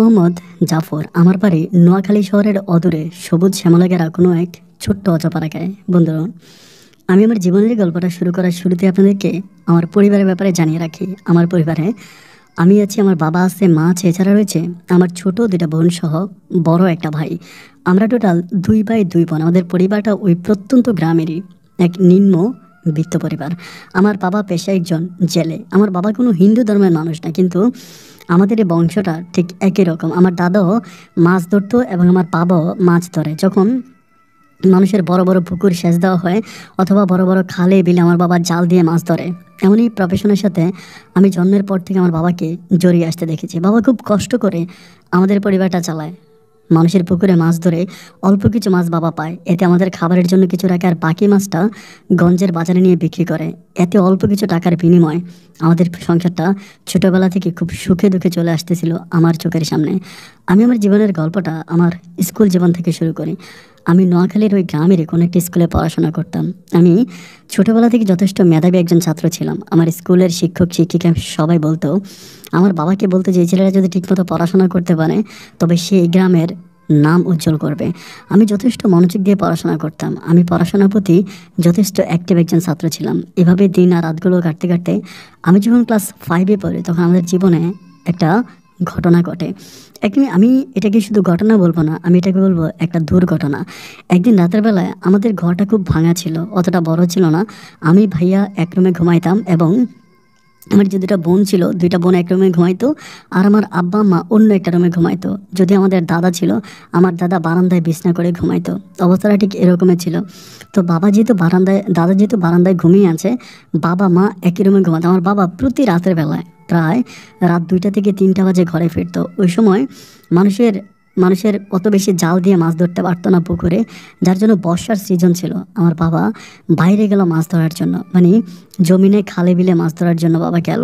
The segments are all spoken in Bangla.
মোহাম্মদ জাফর। আমার বাড়ি নোয়াখালী শহরের অদূরে সবুজ শ্যামলা ঘেরা কোনো এক ছোট্ট অজপাড়াগায়। বন্ধুরা, আমি আমার জীবনের গল্পটা শুরু করার শুরুতে আপনাদেরকে আমার পরিবারের ব্যাপারে জানিয়ে রাখি। আমার পরিবারে আমি আছি, আমার বাবা আছে, মা আছে, এছাড়া রয়েছে আমার ছোট দুটা বোন সহ বড় একটা ভাই। আমরা টোটাল 2 ভাই 2 বোন। আমাদের পরিবারটা ওই প্রত্যন্ত গ্রামেরই এক নিম্ন বিত্ত পরিবার। আমার বাবা পেশায় একজন জেলে। আমার বাবা কোনো হিন্দু ধর্মের মানুষ না, কিন্তু আমাদের এই বংশটা ঠিক একই রকম। আমার দাদাও মাছ ধরতো এবং আমার বাবাও মাছ ধরে। যখন মানুষের বড় বড় পুকুর সেচ দেওয়া হয় অথবা বড় বড় খালে বিলে আমার বাবা জাল দিয়ে মাছ ধরে। এমনই প্রফেশনের সাথে আমি জন্মের পর থেকে আমার বাবাকে জড়িয়ে আসতে দেখেছি। বাবা খুব কষ্ট করে আমাদের পরিবারটা চালায়। মানুষের পুকুরে মাছ ধরে অল্প কিছু মাছ বাবা পায়, এতে আমাদের খাবারের জন্য কিছু রাখে, আর বাকি মাছটা গঞ্জের বাজারে নিয়ে বিক্রি করে। এতে অল্প কিছু টাকার বিনিময়ে আমাদের সংসারটা ছোটোবেলা থেকে খুব সুখে দুঃখে চলে আসতেছিল আমার চোখের সামনে। আমি আমার জীবনের গল্পটা আমার স্কুল জীবন থেকে শুরু করি। আমি নোয়াখালীর ওই গ্রামেরই কোনো একটি স্কুলে পড়াশোনা করতাম। আমি ছোটোবেলা থেকে যথেষ্ট মেধাবী একজন ছাত্র ছিলাম। আমার স্কুলের শিক্ষক শিক্ষিকা সবাই বলতো, আমার বাবাকে বলতো যে এই ছেলেরা যদি ঠিকমতো পড়াশোনা করতে পারে তবে সে এই গ্রামের নাম উজ্জ্বল করবে। আমি যথেষ্ট মনোযোগ দিয়ে পড়াশোনা করতাম। আমি পড়াশোনার প্রতি যথেষ্ট অ্যাক্টিভ একজন ছাত্র ছিলাম। এভাবে দিন আর রাতগুলো কাটতে কাটতে আমি যখন ক্লাস 5-এ পড়ি তখন আমাদের জীবনে একটা ঘটনা ঘটে। একদিন আমি এটাকে শুধু ঘটনা বলবো না, আমি এটাকে বলবো একটা দুর্ঘটনা। একদিন রাতের বেলায় আমাদের ঘরটা খুব ভাঙা ছিল, অতটা বড় ছিল না। আমি ভাইয়া এক রুমে ঘুমাইতাম এবং আমার যে দুটা বোন ছিল, দুইটা বোন এক রুমে ঘুমাইতো আর আমার আব্বা মা অন্য একটা রুমে ঘুমাইতো। যদি আমাদের দাদা ছিল, আমার দাদা বারান্দায় বিছনা করে ঘুমাইতো। অবস্থাটা ঠিক এরকমই ছিল। তো দাদা যেহেতু বারান্দায় ঘুমিয়ে আছে, বাবা মা একই রুমে ঘুমাতো। আমার বাবা প্রতি রাতের বেলায় প্রায় রাত 2টা থেকে 3টা বাজে ঘরে ফিরতো। ওই সময় মানুষের মানুষের অত বেশি জাল দিয়ে মাছ ধরতে পারতো না পুকুরে, যার জন্য বর্ষার সিজন ছিল। আমার বাবা বাইরে গেল মাছ ধরার জন্য, মানে জমিনে খালে বিলে মাছ ধরার জন্য বাবা গেল।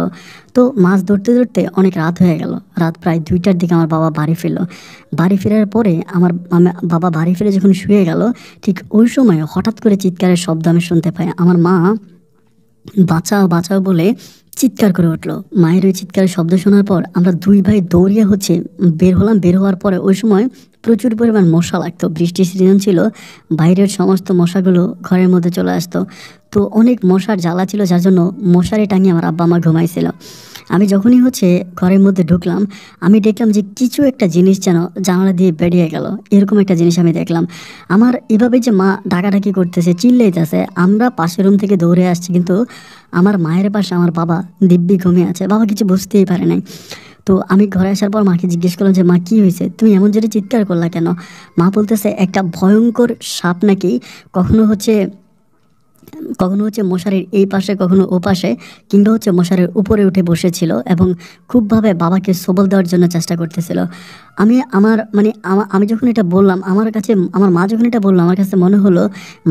তো মাছ ধরতে ধরতে অনেক রাত হয়ে গেল। রাত প্রায় 2টার দিকে আমার বাবা বাড়ি ফিরল। বাড়ি ফেরার পরে বাবা বাড়ি ফিরে যখন শুয়ে গেল, ঠিক ওই সময় হঠাৎ করে চিৎকারের শব্দ আমি শুনতে পাই। আমার মা বাঁচাও বাঁচাও বলে চিৎকার করে উঠলো। মায়ের ওই চিৎকারের শব্দ শোনার পর আমরা 2 ভাই দৌড়িয়ে বের হলাম। বের হওয়ার পরে ওই সময় প্রচুর পরিমাণ মশা লাগতো, বৃষ্টির সিজন ছিল, বাইরের সমস্ত মশাগুলো ঘরের মধ্যে চলে আসতো। তো অনেক মশার জ্বালা ছিল, যার জন্য মশারি টাঙিয়ে আমার আব্বা মা ঘুমাইছিল। আমি যখনই ঘরের মধ্যে ঢুকলাম, আমি দেখলাম যে কিছু একটা জিনিস যেন জানালা দিয়ে বেরিয়ে গেল। এরকম একটা জিনিস আমি দেখলাম। আমার এভাবে যে মা ডাকাডাকি করতেছে, চিল্লাইতেছে, আমরা পাশের রুম থেকে দৌড়ে আসছি, কিন্তু আমার মায়ের পাশে আমার বাবা দিব্যি ঘুমিয়ে আছে। বাবা কিছু বুঝতেই পারে নাই। তো আমি ঘরে আসার পর মাকে জিজ্ঞেস করলাম যে মা কী হয়েছে, তুমি এমন জোরে চিৎকার করলা কেন? মা বলতেছে একটা ভয়ঙ্কর সাপ নাকি কখনো মশারির এই পাশে, কখনো ও পাশে, কিংবা মশারির উপরে উঠে বসেছিল এবং খুবভাবে বাবাকে সবল দেওয়ার জন্য চেষ্টা করতেছিল। আমি যখন এটা বললাম, আমার মা যখন এটা বললো, আমার কাছে মনে হলো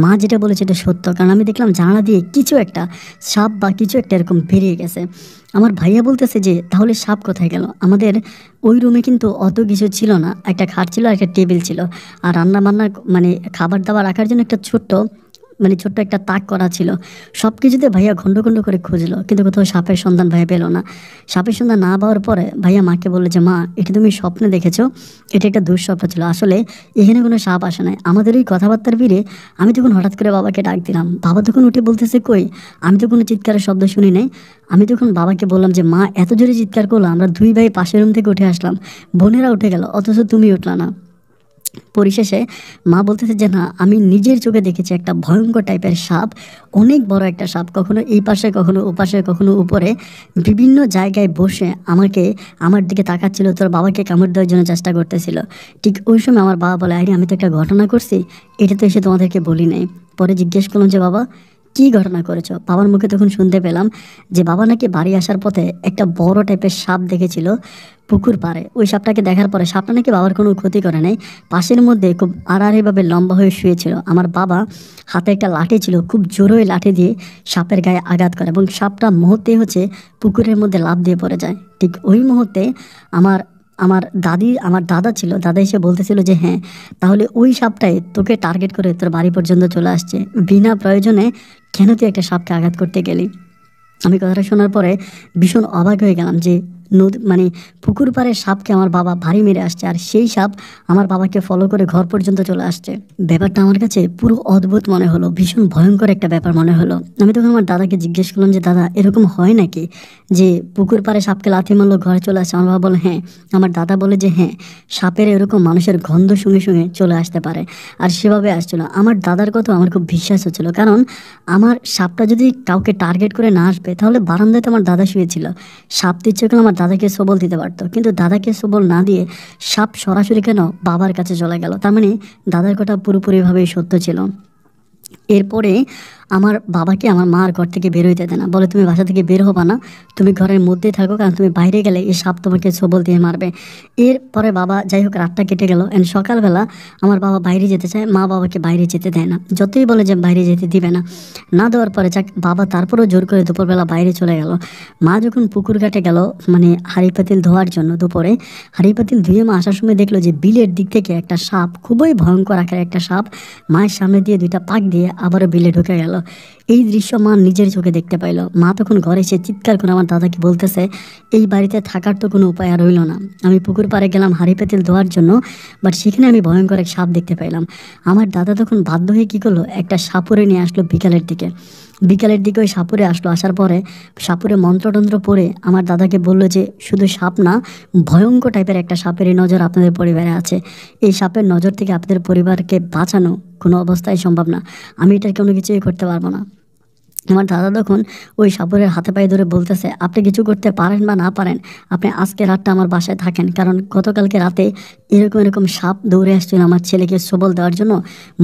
মা যেটা বলেছে এটা সত্য। কারণ আমি দেখলাম জানালা দিয়ে কিছু একটা সাপ বা কিছু একটা এরকম বেরিয়ে গেছে। আমার ভাইয়া বলতেছে যে তাহলে সাপ কোথায় গেল? আমাদের ওই রুমে কিন্তু অত কিছু ছিল না, একটা খাট ছিল আর একটা টেবিল ছিল, আর রান্না বান্না খাবার দাবার রাখার জন্য একটা ছোট্ট একটা তাক করা ছিল। সব কিছুতে ভাইয়া ঘণ্ড ঘণ্ড করে খুঁজলো, কিন্তু কোথাও সাপের সন্ধান ভাইয়া পেলো না। সাপের সন্ধান না পাওয়ার পরে ভাইয়া মাকে বললো যে মা, এটা তুমি স্বপ্নে দেখেছো, এটা একটা দুঃস্বপ্ন ছিল, আসলে এখানে কোনো সাপ আসে নাই। আমাদের ওই কথাবার্তার ভিড়ে আমি তখন হঠাৎ করে বাবাকে ডাক দিলাম। বাবা তখন উঠে বলতেছে কই, আমি তো কোনো চিৎকারের শব্দ শুনি নাই। আমি তখন বাবাকে বললাম যে মা এত জোরে চিৎকার করলো, আমরা 2 ভাই পাশের রুম থেকে উঠে আসলাম, বোনেরা উঠে গেল, অথচ তুমি উঠলা না। পরিশেষে মা বলতেছে যে না, আমি নিজের চোখে দেখেছি একটা ভয়ঙ্কর টাইপের সাপ, অনেক বড় একটা সাপ, কখনো এই পাশে, কখনো ও পাশে, কখনো উপরে, বিভিন্ন জায়গায় বসে আমার দিকে তাকাচ্ছিল, তোর বাবাকে কামড় দেওয়ার জন্য চেষ্টা করতেছিল। ঠিক ওই সময় আমার বাবা বলে, আরে আমি তো একটা ঘটনা করছি, এটা তো এসে তোমাদেরকে বলি নাই। পরে জিজ্ঞেস করলাম যে বাবা কী ঘটনা করেছো? বাবার মুখে তখন শুনতে পেলাম যে বাবা নাকি বাড়ি আসার পথে একটা বড় টাইপের সাপ দেখেছিল পুকুর পাড়ে। ওই সাপটাকে দেখার পরে সাপটা নাকি বাবার কোনো ক্ষতি করে নাই, পাশের মধ্যে খুব আড়াআড়িভাবে লম্বা হয়ে শুয়েছিল। আমার বাবা হাতে একটা লাঠি ছিল, খুব জোরে লাঠি দিয়ে সাপের গায়ে আঘাত করে এবং সাপটা মুহূর্তে পুকুরের মধ্যে লাফ দিয়ে পড়ে যায়। ঠিক ওই মুহূর্তে আমার দাদা ছিল, দাদা এসে বলতেছিল যে হ্যাঁ, তাহলে ওই সাপটাই তোকে টার্গেট করে তোর বাড়ি পর্যন্ত চলে আসছে, বিনা প্রয়োজনে কেন তুই একটা সাপকে আঘাত করতে গেলি? আমি কথাটা শোনার পরে ভীষণ অবাক হয়ে গেলাম যে নদী মানে পুকুর পাড়ের সাপকে আমার বাবা ভারী মেরে আসছে, আর সেই সাপ আমার বাবাকে ফলো করে ঘর পর্যন্ত চলে আসছে। ব্যাপারটা আমার কাছে পুরো অদ্ভুত মনে হলো, ভীষণ ভয়ঙ্কর একটা ব্যাপার মনে হলো। আমি তখন আমার দাদাকে জিজ্ঞেস করলাম যে দাদা এরকম হয় নাকি, যে পুকুর পাড়ে সাপকে লাথি মারলো ঘরে চলে আসছে? আমার বাবা বলে হ্যাঁ। আমার দাদা বলে যে হ্যাঁ, সাপের এরকম মানুষের গন্ধ শুঙে শুঙে চলে আসতে পারে, আর সেভাবে আসছিল। আমার দাদার কথা আমার খুব বিশ্বাস হচ্ছিল, কারণ আমার সাপটা যদি কাউকে টার্গেট করে না আসবে তাহলে বারান্দায় তো আমার দাদা শুয়েছিল, সাপ ইচ্ছে করে আমার দাদাকে সবল দিতে পারতো, কিন্তু দাদাকে সবল না দিয়ে সাপ সরাসরি কেন বাবার কাছে চলে গেল? তার মানে দাদার কথা পুরোপুরিভাবেই সত্য ছিল। এরপরে আমার বাবাকে আমার মা আর ঘর থেকে বের হইতে দেয় না, বলে তুমি বাসা থেকে বের হবা না, তুমি ঘরের মধ্যেই থাকো, কারণ তুমি বাইরে গেলে এই সাপ তোমাকে সবল দিয়ে মারবে। এরপরে বাবা যাই হোক রাতটা কেটে গেল, অ্যান্ড সকালবেলা আমার বাবা বাইরে যেতে চায়, মা বাবাকে বাইরে যেতে দেয় না, যতই বলে যে বাইরে যেতে দিবে না, না দেওয়ার পরে যাক বাবা তারপরেও জোর করে দুপুরবেলা বাইরে চলে গেল। মা যখন পুকুর ঘাটে গেল মানে হাঁড়ি পাতিল ধোয়ার জন্য, দুপুরে হাঁড়ি পাতিল ধুয়ে মা আসার সময় দেখলো যে বিলের দিক থেকে একটা সাপ, খুবই ভয়ঙ্কর আকারের একটা সাপ, মায়ের সামনে দিয়ে দুইটা পাক দিয়ে আবারও বিলে ঢুকে গেল। এই দৃশ্য মা নিজের চোখে দেখতে পাইল। মা তখন ঘরে এসে চিৎকার করে আমার দাদাকে বলতেছে এই বাড়িতে থাকার তো কোনো উপায় আর রইল না। আমি পুকুর পাড়ে গেলাম হাঁড়ি পাতিল ধোয়ার জন্য, বাট সেখানে আমি ভয়ঙ্কর এক সাপ দেখতে পাইলাম। আমার দাদা তখন বাধ্য হয়ে কী করলো, একটা সাপুরে নিয়ে আসলো বিকালের দিকে ওই সাপুরে আসলো। আসার পরে সাপুরে মন্ত্রতন্ত্র পড়ে আমার দাদাকে বলল যে শুধু সাপ না, ভয়ঙ্কর টাইপের একটা সাপের নজর আপনাদের পরিবারে আছে, এই সাপের নজর থেকে আপনাদের পরিবারকে বাঁচানো কোনো অবস্থায় সম্ভব না, আমি এটার কোনো কিছুই করতে পারবো না। আমার দাদা তখন ওই সাপুরের হাতে পায়ে ধরে বলতেছে আপনি কিছু করতে পারেন বা না পারেন, আপনি আজকে রাতটা আমার বাসায় থাকেন, কারণ গতকালকে রাতে এরকম সাপ দৌড়ে আসছিল আমার ছেলেকে সবল দেওয়ার জন্য,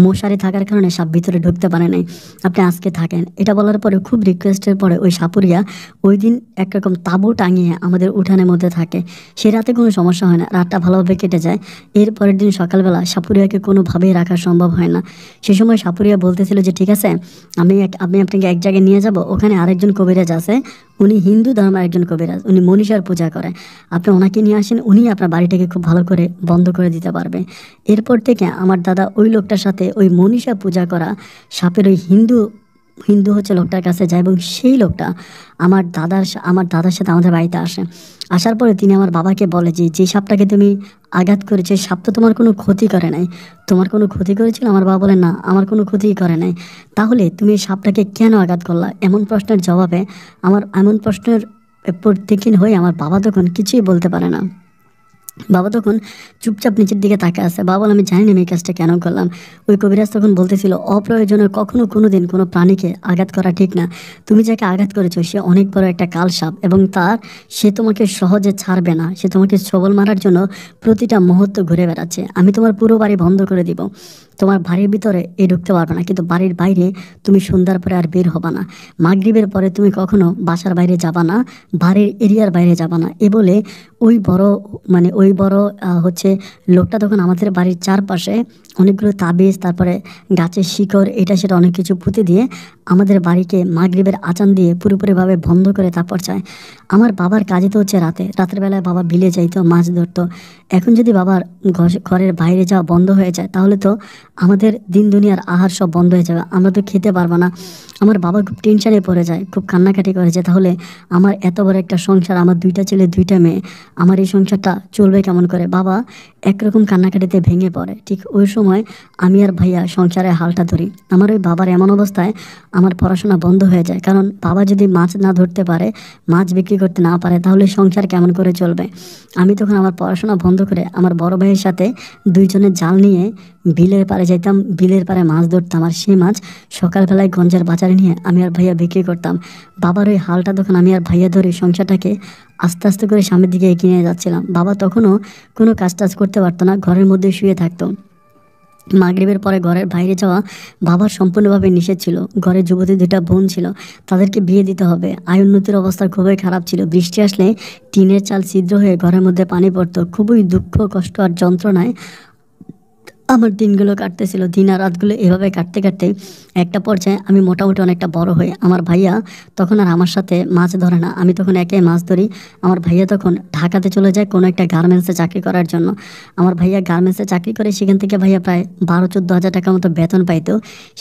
মশারি থাকার কারণে সাপ ভিতরে ঢুকতে পারে নাই, আপনি আজকে থাকেন। এটা বলার পরে খুব রিকোয়েস্টের পরে ওই সাপুরিয়া ওই দিন একরকম তাঁবু টাঙিয়ে আমাদের উঠানের মধ্যে থাকে। সে রাতে কোনো সমস্যা হয় না, রাতটা ভালোভাবে কেটে যায়। এর পরের দিন সকালবেলা সাপুরিয়াকে কোনোভাবেই রাখা সম্ভব হয় না। সে সময় সাপুরিয়া বলতেছিল যে ঠিক আছে আমি আপনাকে এক জায়গায় নিয়ে যাব, ওখানে আরেকজন কবিরাজ আছে, উনি হিন্দু ধর্মের একজন কবিরাজ, উনি মনীষার পূজা করে, আপনি ওনাকে নিয়ে আসেন, উনি আপনার বাড়িটাকে খুব ভালো করে বন্ধ করে দিতে পারবে। এরপর থেকে আমার দাদা ওই লোকটার সাথে ওই মনীষা পূজা করা সাপের ওই হিন্দু হচ্ছে লোকটার কাছে যায়, এবং সেই লোকটা আমার দাদার সাথে আমাদের বাড়িতে আসে। আসার পরে তিনি আমার বাবাকে বলে যে যে সাপটাকে তুমি আঘাত করেছে সাপ তো তোমার কোনো ক্ষতি করে নাই, তোমার কোনো ক্ষতি করেছিল? আমার বাবা বলে না আমার কোনো ক্ষতিই করে নাই। তাহলে তুমি এই সাপটাকে কেন আঘাত করলা? এমন প্রশ্নের জবাবে এমন প্রশ্নের প্রত্যেকদিন হয়ে আমার বাবা তখন কিছুই বলতে পারে না। বাবা তখন চুপচাপ নিচের দিকে তাকে আসে। বাবা বলে আমি জানি না আমি এই কাজটা কেন করলাম। ওই কবিরাজ তখন বলতেছিল অপ্রয়োজনে কখনো কোনো দিন কোনো প্রাণীকে আঘাত করা ঠিক না, তুমি যাকে আঘাত করেছো সে অনেক বড় একটা কাল সাপ, এবং সে তোমাকে সহজে ছাড়বে না, সে তোমাকে সবল মারার জন্য প্রতিটা মুহূর্ত ঘুরে বেড়াচ্ছে। আমি তোমার পুরো বাড়ি বন্ধ করে দিব, তোমার বাড়ির ভিতরে ঢুকতে পারবে না, কিন্তু বাড়ির বাইরে তুমি সন্ধ্যার পরে আর বের হবা না, মাগরিবের পরে তুমি কখনো বাসার বাইরে যাবা না, বাড়ির এরিয়ার বাইরে যাবা না। এ বলে ওই বড় হচ্ছে লোকটা তখন আমাদের বাড়ির চারপাশে অনেকগুলো তাবিজ, তারপরে গাছের শিকড়, এটা সেটা অনেক কিছু পুঁতে দিয়ে আমাদের বাড়িকে মাগরিবের আজান দিয়ে পুরোপুরিভাবে বন্ধ করে তারপর চায়। আমার বাবার কাজে তো হচ্ছে রাতের বেলায় বাবা বিলে যাইতো, মাছ ধরতো। এখন যদি বাবার ঘরের বাইরে যাওয়া বন্ধ হয়ে যায় তাহলে তো আমাদের দিন দুনিয়ার আহার সব বন্ধ হয়ে যাবে, আমরা তো খেতে পারবো না। আমার বাবা খুব টেনশনে পড়ে যায়, খুব কান্নাকাটি করে যে তাহলে আমার এত বড় একটা সংসার, আমার 2টা ছেলে 2টা মেয়ে, আমার এই সংসারটা চলবে কেমন করে? বাবা একরকম কান্নাকাটিতে ভেঙে পড়ে। ঠিক ওই সময় আমি আর ভাইয়া সংসারের হালটা ধরি। আমার ওই বাবার এমন অবস্থায় আমার পড়াশোনা বন্ধ হয়ে যায়, কারণ বাবা যদি মাছ না ধরতে পারে, মাছ বিক্রি করতে না পারে, তাহলে সংসার কেমন করে চলবে? আমি তখন আমার পড়াশোনা বন্ধ করে আমার বড় ভাইয়ের সাথে 2 জনের জাল নিয়ে বিলের পাড়ে যাইতাম, বিলের পাড়ে মাছ ধরতাম, আর সেই মাছ সকালবেলায় গঞ্জের বাজারে নিয়ে আমি আর ভাইয়া বিক্রি করতাম। বাবার ওই হালটা তখন আমি আর ভাইয়া ধরে সংসারটাকে আস্তে আস্তে করে সামনের দিকে এগিয়ে নিয়ে যাচ্ছিলাম। বাবা তখনও কোনো কাজ টাজ করতে পারতো না, ঘরের মধ্যে শুয়ে থাকতো। মাগরিবের পরে ঘরের বাইরে যাওয়া বাবার সম্পূর্ণভাবে নিষেধ ছিল। ঘরে যুবতী 2টা বোন ছিল, তাদেরকে বিয়ে দিতে হবে। আয় উন্নতির অবস্থা খুবই খারাপ ছিল, বৃষ্টি আসলে টিনের চাল ছিদ্র হয়ে ঘরের মধ্যে পানি পড়তো। খুবই দুঃখ কষ্ট আর যন্ত্রণায় আমার দিনগুলো কাটতেছিল, দিন আর রাতগুলো এভাবে কাটতে কাটতে একটা পর্যায়ে আমি মোটামুটি অনেকটা বড় হই। আমার ভাইয়া তখন আর আমার সাথে মাছ ধরে না, আমি তখন একাই মাছ ধরি। আমার ভাইয়া তখন ঢাকাতে চলে যায় কোনো একটা গার্মেন্টসে চাকরি করার জন্য। আমার ভাইয়া গার্মেন্টসে চাকরি করে, সেখান থেকে ভাইয়া প্রায় 12-14 হাজার টাকা মতো বেতন পাইতো।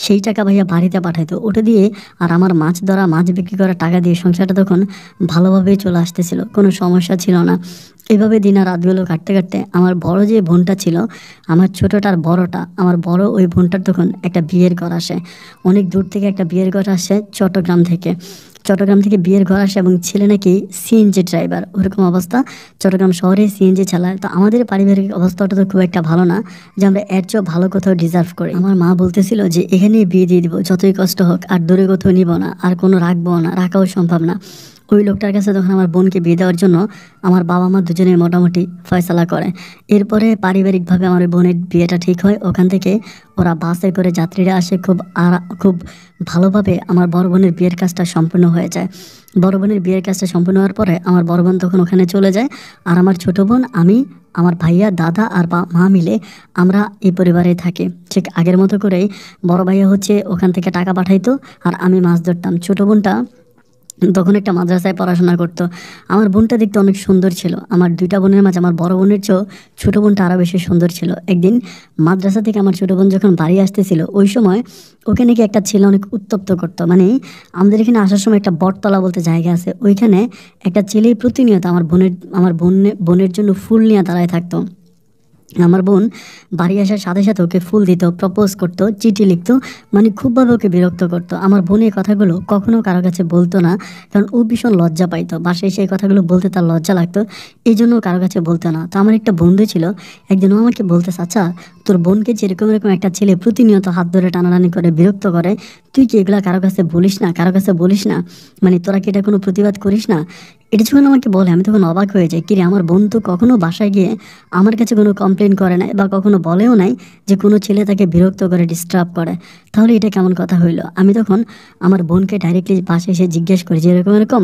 সেই টাকা ভাইয়া বাড়িতে পাঠাইতো, ওটা দিয়ে আর আমার মাছ ধরা, মাছ বিক্রি করা টাকা দিয়ে সংসারটা তখন ভালোভাবেই চলে আসতেছিল, কোনো সমস্যা ছিল না। এভাবে দিন আর রাতগুলো কাটতে কাটতে আমার বড় যে বোনটা ছিল, আমার ছোটোটার বড়টা, আমার বড় ওই বোনটার তখন একটা বিয়ের ঘর আসে। অনেক দূর থেকে একটা বিয়ের ঘর আসে, চট্টগ্রাম থেকে। চট্টগ্রাম থেকে বিয়ের ঘর আসে এবং ছেলে নাকি সিএনজি ড্রাইভার, ওরকম অবস্থা। চট্টগ্রাম শহরে সিএনজি চালায়। তো আমাদের পারিবারিক অবস্থাটা তো খুব একটা ভালো না যে আমরা এর চেয়েও ভালো কোথাও ডিজার্ভ করি। আমার মা বলতেছিল যে এখানেই বিয়ে দিয়ে দিব, যতই কষ্ট হোক, আর দূরে কোথাও নিব না, আর কোনো রাখবো না, রাখাও সম্ভব না। ওই লোকটার কাছে তখন আমার বোনকে বিয়ে দেওয়ার জন্য আমার বাবা মা দুজনে মোটামুটি ফয়সালা করে। এরপরে পারিবারিকভাবে আমার বোনের বিয়েটা ঠিক হয়। ওখান থেকে ওরা বাসে করে যাত্রীরা আসে, খুব ভালোভাবে আমার বড় বোনের বিয়ের কাজটা সম্পূর্ণ হয়ে যায়। বড় বোনের বিয়ের কাজটা সম্পূর্ণ হওয়ার পরে আমার বড় বোন তখন ওখানে চলে যায়, আর আমার ছোটো বোন, আমি, আমার ভাইয়া, দাদা আর মা মিলে আমরা এই পরিবারে থাকি। ঠিক আগের মতো করেই বড় ভাইয়া হচ্ছে ওখান থেকে টাকা পাঠাইতো, আর আমি মাছ ধরতাম। ছোটো বোনটা তখন একটা মাদ্রাসায় পড়াশোনা করতো। আমার বোনটা দেখতে অনেক সুন্দর ছিল। আমার দুইটা বোনের মাঝে আমার বড় বোনের চেয়েও ছোটো বোনটা আরও বেশি সুন্দর ছিল। একদিন মাদ্রাসা থেকে আমার ছোটো বোন যখন বাড়ি আসতেছিল, ওই সময় ওকে নাকি একটা ছেলে অনেক উত্তপ্ত করতো। মানে আমাদের এখানে আসার সময় একটা বটতলা বলতে জায়গা আছে, ওইখানে একটা ছেলে প্রতিনিয়ত আমার বোনের জন্য ফুল নিয়ে দাঁড়ায় থাকতো। আমার বোন বাড়ি আসার সাথে সাথে ওকে ফুল দিত, প্রপোজ করতো, চিঠি লিখতো, মানে খুবভাবে ওকে বিরক্ত করতো। আমার বোন এই কথাগুলো কখনো কারো কাছে বলতো না, কারণ ও ভীষণ লজ্জা পাইতো। বাসায় সেই কথাগুলো বলতে তার লজ্জা লাগতো, এই জন্য কারো কাছে বলতো না। তো আমার একটা বন্ধু ছিল, একদিন ও আমাকে বলতে, আচ্ছা তোর বোনকে যেরকম এরকম একটা ছেলে প্রতিনিয়ত হাত ধরে টানাটানি করে বিরক্ত করে, তুই কি এগুলা কারো কাছে বলিস না, কারো কাছে বলিস না, মানে তোরা কি এটা কোনো প্রতিবাদ করিস না? এটা যখন আমাকে বলে আমি তখন অবাক হয়ে যাই, কিরে আমার বোন তো কখনো বাসায় গিয়ে আমার কাছে কোনো কমপ্লেন করে নাই বা কখনো বলেও নাই যে কোনো ছেলে তাকে বিরক্ত করে, ডিস্টার্ব করে, তাহলে এটা কেমন কথা হইলো? আমি তখন আমার বোনকে ডাইরেক্টলি বাসায় এসে জিজ্ঞেস করি যে এরকম এরকম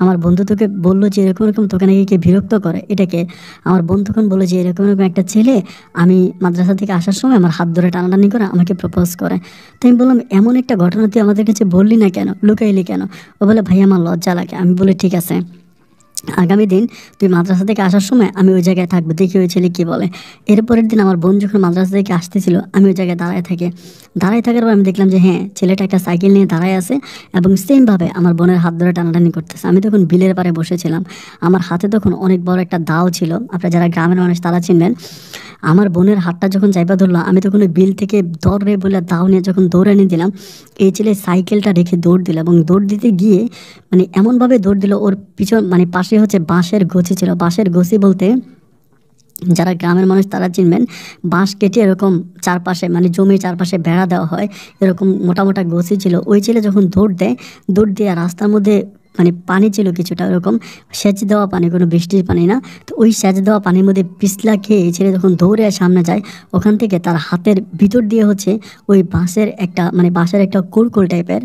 আমার বন্ধু তোকে বললো যে এরকম এরকম তোকে নাকি কে বিরক্ত করে, এটাকে? আমার বোন তখন বলে যে এরকম এরকম একটা ছেলে আমি মাদ্রাসা থেকে আসার সময় আমার হাত ধরে টানাটানি করে আমাকে প্রপোজ করে। তো আমি বললাম, এমন একটা ঘটনা তুই আমাদের কাছে বললি না কেন, লুকাইলি কেন? ও বলে, ভাই আমার লজ্জা লাগে। আমি বলি, ঠিক আছে, আগামী দিন তুই মাদ্রাসা থেকে আসার সময় আমি ওই জায়গায় থাকবো, দেখি ওই ছেলে কী বলে। এরপরের দিন আমার বোন যখন মাদ্রাসা থেকে আসতেছিল, আমি ওই জায়গায় দাঁড়ায় থাকার পর আমি দেখলাম যে হ্যাঁ, ছেলেটা একটা সাইকেল নিয়ে দাঁড়ায় আছে এবং সেমভাবে আমার বোনের হাত ধরে টানাটানি করতেছে। আমি তখন বিলের পাড়ে বসেছিলাম, আমার হাতে তখন অনেক বড় একটা দাও ছিল। আপনারা যারা গ্রামের মানুষ তারা চিনবেন। আমার বোনের হাতটা যখন যাইবা ধরলো, আমি তখন ওই বিল থেকে দৌড়ে বলে দাও নিয়ে যখন দৌড়ে নিয়ে দিলাম, এই ছেলে সাইকেলটা রেখে দৌড় দিল এবং দৌড় দিতে গিয়ে মানে এমনভাবে দৌড় দিল, ওর পিছন মানে পাশে হচ্ছে বাঁশের গছি ছিল। বাঁশের গছি বলতে যারা গ্রামের মানুষ তারা চিনবেন, বাঁশ কেটে এরকম চারপাশে মানে জমির চারপাশে বেড়া দেওয়া হয়, এরকম মোটা মোটা গছি ছিল। ওই ছেলে যখন দৌড় দিয়ে রাস্তার মধ্যে মানে পানি ছিল কিছুটা, ওরকম সেচ দেওয়া পানি, কোনো বৃষ্টির পানি না। তো ওই সেচ দেওয়া পানির মধ্যে পিছলা খেয়ে এই ছেলে যখন দৌড়ে সামনে যায়, ওখান থেকে তার হাতের ভিতর দিয়ে হচ্ছে ওই বাঁশের একটা কুলকুল টাইপের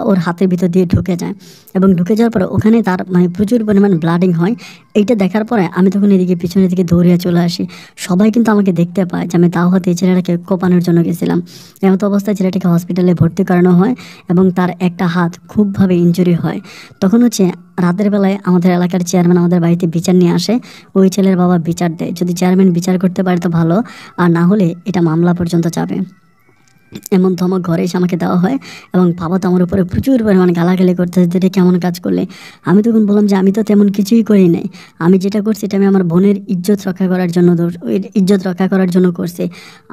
ওর হাতের ভিতর দিয়ে ঢুকে যায়। এবং ঢুকে যাওয়ার পরে ওখানে তার মানে প্রচুর পরিমাণ ব্লাডিং হয়। এইটা দেখার পরে আমি তখন এদিকে পিছনের দিকে দৌড়িয়ে চলে আসি। সবাই কিন্তু আমাকে দেখতে পায় যে আমি তাও হাতে এই ছেলেটাকে কোপানোর জন্য গেছিলাম। এমত অবস্থায় ছেলেটাকে হসপিটালে ভর্তি করানো হয় এবং তার একটা হাত খুবভাবে ইনজুরি হয়। তখন হচ্ছে রাতের বেলায় আমাদের এলাকার চেয়ারম্যান আমাদের বাড়িতে বিচার নিয়ে আসে। ওই ছেলের বাবা বিচার দেয়, যদি চেয়ারম্যান বিচার করতে পারে তো ভালো, আর না হলে এটা মামলা পর্যন্ত যাবে, এমন ধমক ঘরে এসে আমাকে দেওয়া হয়। এবং বাবা তো আমার উপরে প্রচুর পরিমাণে গালাগালি করতে, এটা কেমন কাজ করলে? আমি তখন বললাম যে আমি তো তেমন কিছুই করি নাই, আমি যেটা করছি এটা আমি আমার বোনের ইজ্জত রক্ষা করার জন্য করছি।